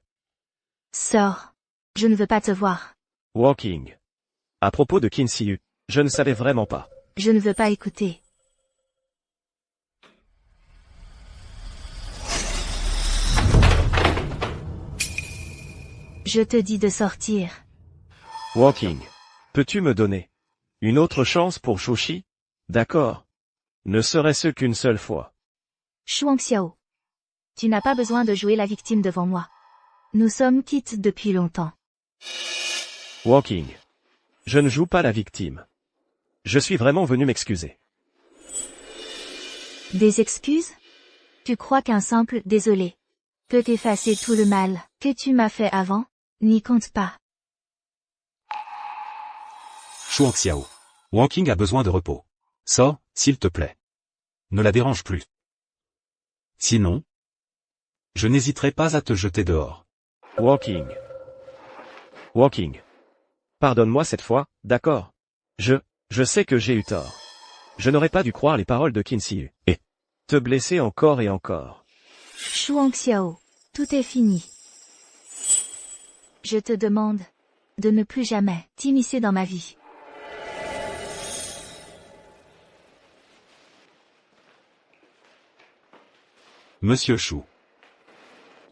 Sors. Je ne veux pas te voir. Walking. À propos de Qin Siyu, je ne savais vraiment pas. Je ne veux pas écouter. Je te dis de sortir. Walking. Peux-tu me donner une autre chance pour Chouchi? D'accord. Ne serait-ce qu'une seule fois. Shuang Xiao. Tu n'as pas besoin de jouer la victime devant moi. Nous sommes quittes depuis longtemps. Walking. Je ne joue pas la victime. Je suis vraiment venu m'excuser. Des excuses? Tu crois qu'un simple « désolé » peut effacer tout le mal que tu m'as fait avant? N'y compte pas. Shuang Xiao. Walking a besoin de repos. Sors, s'il te plaît. Ne la dérange plus. Sinon, je n'hésiterai pas à te jeter dehors. Walking. Walking. Pardonne-moi cette fois, d'accord? Je sais que j'ai eu tort. Je n'aurais pas dû croire les paroles de Qin Shi et te blesser encore et encore. Shu Hongxiao, tout est fini. Je te demande de ne plus jamais t'immiscer dans ma vie. Monsieur Shu.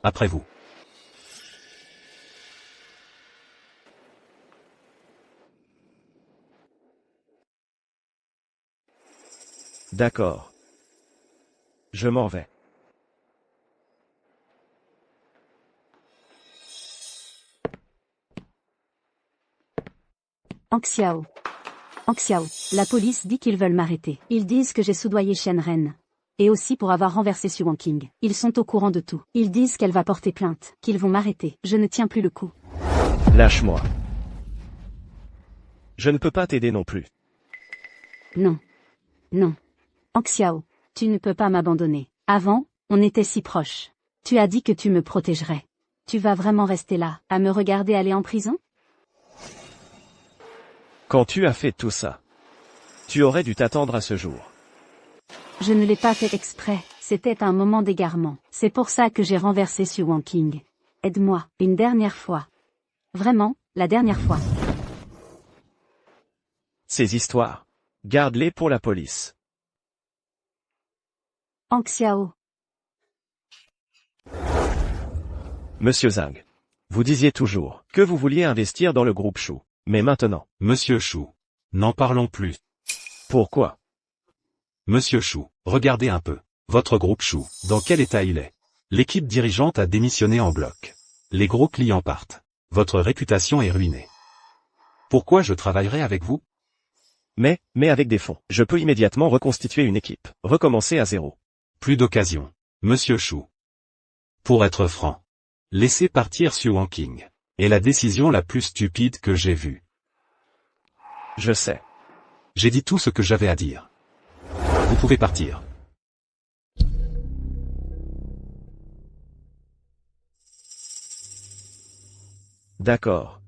Après vous. D'accord. Je m'en vais. Hongxiao. Hongxiao, la police dit qu'ils veulent m'arrêter. Ils disent que j'ai soudoyé Shenren. Et aussi pour avoir renversé Su Wangqing. Ils sont au courant de tout. Ils disent qu'elle va porter plainte, qu'ils vont m'arrêter. Je ne tiens plus le coup. Lâche-moi. Je ne peux pas t'aider non plus. Non. Non. Hongxiao, tu ne peux pas m'abandonner. Avant, on était si proches. Tu as dit que tu me protégerais. Tu vas vraiment rester là, à me regarder aller en prison? Quand tu as fait tout ça, tu aurais dû t'attendre à ce jour. Je ne l'ai pas fait exprès, c'était un moment d'égarement. C'est pour ça que j'ai renversé Su Wangqing. Aide-moi, une dernière fois. Vraiment, la dernière fois. Ces histoires, garde-les pour la police. Hongxiao. Monsieur Zhang. Vous disiez toujours que vous vouliez investir dans le groupe Shu. Mais maintenant. Monsieur Shu. N'en parlons plus. Pourquoi? Monsieur Shu, regardez un peu. Votre groupe Shu, dans quel état il est? L'équipe dirigeante a démissionné en bloc. Les gros clients partent. Votre réputation est ruinée. Pourquoi je travaillerai avec vous? Mais avec des fonds, je peux immédiatement reconstituer une équipe, recommencer à zéro. Plus d'occasion. Monsieur Shu. Pour être franc. Laissez partir Su Wangqing. Est la décision la plus stupide que j'ai vue. Je sais. J'ai dit tout ce que j'avais à dire. Vous pouvez partir. D'accord.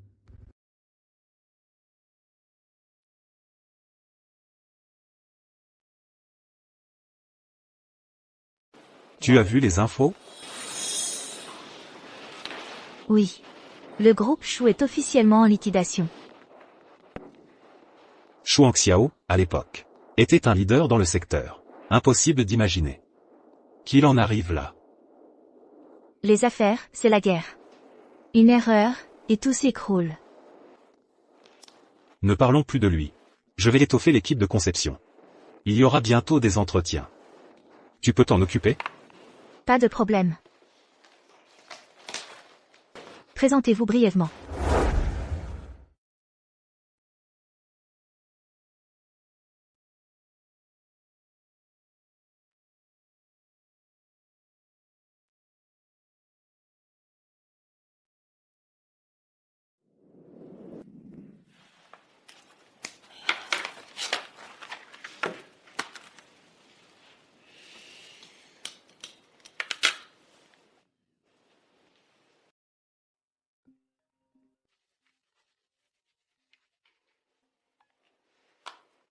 Tu as vu les infos? Oui. Le groupe Shu est officiellement en liquidation. Shu Hongxiao, à l'époque, était un leader dans le secteur. Impossible d'imaginer qu'il en arrive là. Les affaires, c'est la guerre. Une erreur, et tout s'écroule. Ne parlons plus de lui. Je vais étoffer l'équipe de conception. Il y aura bientôt des entretiens. Tu peux t'en occuper? Pas de problème. Présentez-vous brièvement.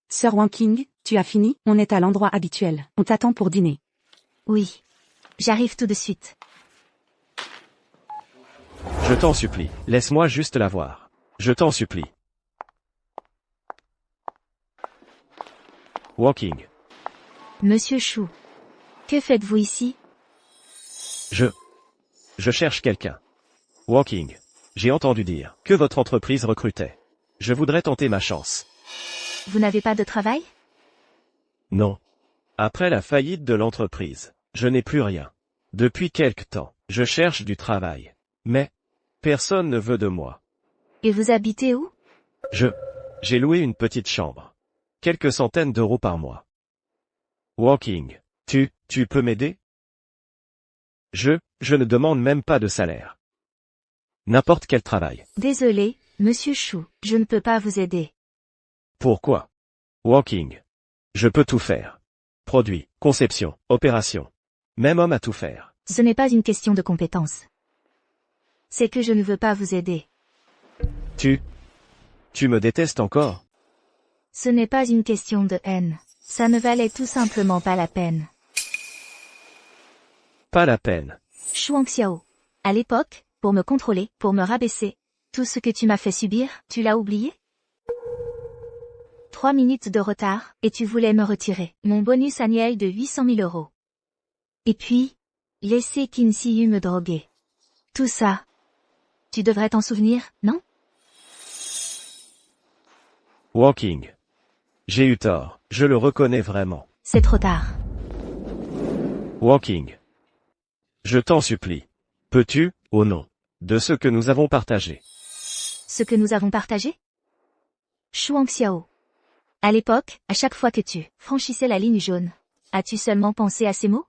Sir Wangqing, tu as fini? On est à l'endroit habituel. On t'attend pour dîner. Oui. J'arrive tout de suite. Je t'en supplie, laisse-moi juste la voir. Je t'en supplie. Walking. Monsieur Shu. Que faites-vous ici? Je cherche quelqu'un. Walking. J'ai entendu dire que votre entreprise recrutait. Je voudrais tenter ma chance. Vous n'avez pas de travail? Non. Après la faillite de l'entreprise, je n'ai plus rien. Depuis quelque temps, je cherche du travail. Mais personne ne veut de moi. Et vous habitez où? J'ai loué une petite chambre. Quelques centaines d'euros par mois. Walking. Tu peux m'aider? Je ne demande même pas de salaire. N'importe quel travail. Désolé, monsieur Shu, je ne peux pas vous aider. Pourquoi? Walking. Je peux tout faire. Produit, conception, opération. Même homme à tout faire. Ce n'est pas une question de compétence. C'est que je ne veux pas vous aider. Tu me détestes encore? Ce n'est pas une question de haine. Ça ne valait tout simplement pas la peine. Pas la peine. Shuang Xiao. À l'époque, pour me contrôler, pour me rabaisser, tout ce que tu m'as fait subir, tu l'as oublié? 3 minutes de retard, et tu voulais me retirer mon bonus annuel de 800 000 euros. Et puis, laisser Qin Siyu me droguer. Tout ça. Tu devrais t'en souvenir, non? Walking. J'ai eu tort, je le reconnais vraiment. C'est trop tard. Walking. Je t'en supplie. Peux-tu, au nom de ce que nous avons partagé? Ce que nous avons partagé? Shuang Xiao. À l'époque, à chaque fois que tu franchissais la ligne jaune, as-tu seulement pensé à ces mots?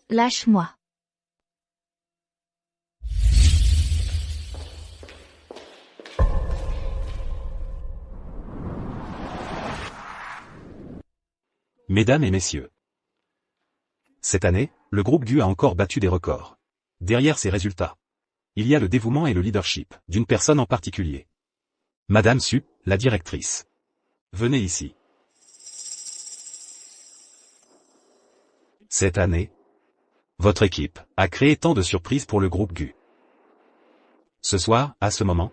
Lâche-moi. Mesdames et messieurs. Cette année, le groupe GU a encore battu des records. Derrière ces résultats, il y a le dévouement et le leadership d'une personne en particulier. Madame Su, la directrice. Venez ici. Cette année, votre équipe a créé tant de surprises pour le groupe GU. Ce soir, à ce moment,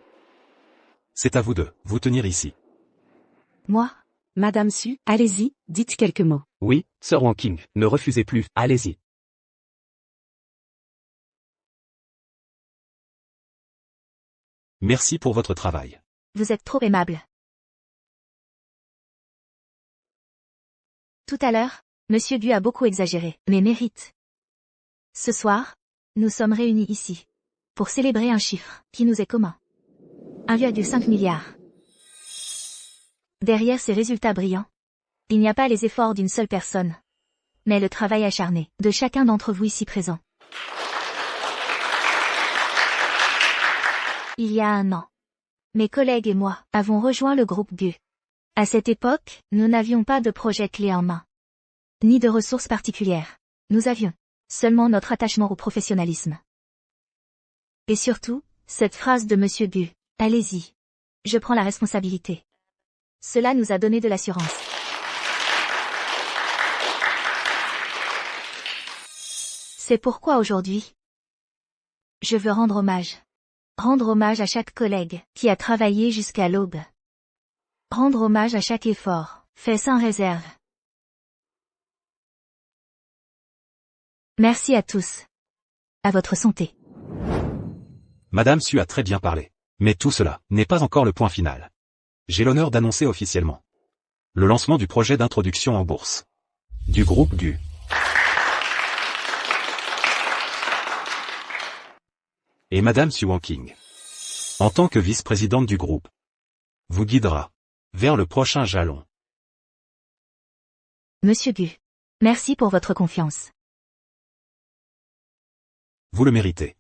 c'est à vous de vous tenir ici. Moi? Madame Su, allez-y, dites quelques mots. Oui, Sir Wanking, ne refusez plus, allez-y. Merci pour votre travail. Vous êtes trop aimable. Tout à l'heure, Monsieur Gu a beaucoup exagéré, mais mérite. Ce soir, nous sommes réunis ici pour célébrer un chiffre qui nous est commun. 1,5 milliard. Derrière ces résultats brillants, il n'y a pas les efforts d'une seule personne, mais le travail acharné de chacun d'entre vous ici présent. Il y a un an, mes collègues et moi avons rejoint le groupe GU. À cette époque, nous n'avions pas de projet clé en main, ni de ressources particulières. Nous avions seulement notre attachement au professionnalisme. Et surtout, cette phrase de Monsieur Gu, « Allez-y, je prends la responsabilité ». Cela nous a donné de l'assurance. C'est pourquoi aujourd'hui, je veux rendre hommage. Rendre hommage à chaque collègue qui a travaillé jusqu'à l'aube. Rendre hommage à chaque effort, fait sans réserve. Merci à tous. À votre santé. Madame Su a très bien parlé. Mais tout cela n'est pas encore le point final. J'ai l'honneur d'annoncer officiellement le lancement du projet d'introduction en bourse du groupe GU. Et Madame Su Wanking, en tant que vice-présidente du groupe, vous guidera vers le prochain jalon. Monsieur Gu, merci pour votre confiance. Vous le méritez.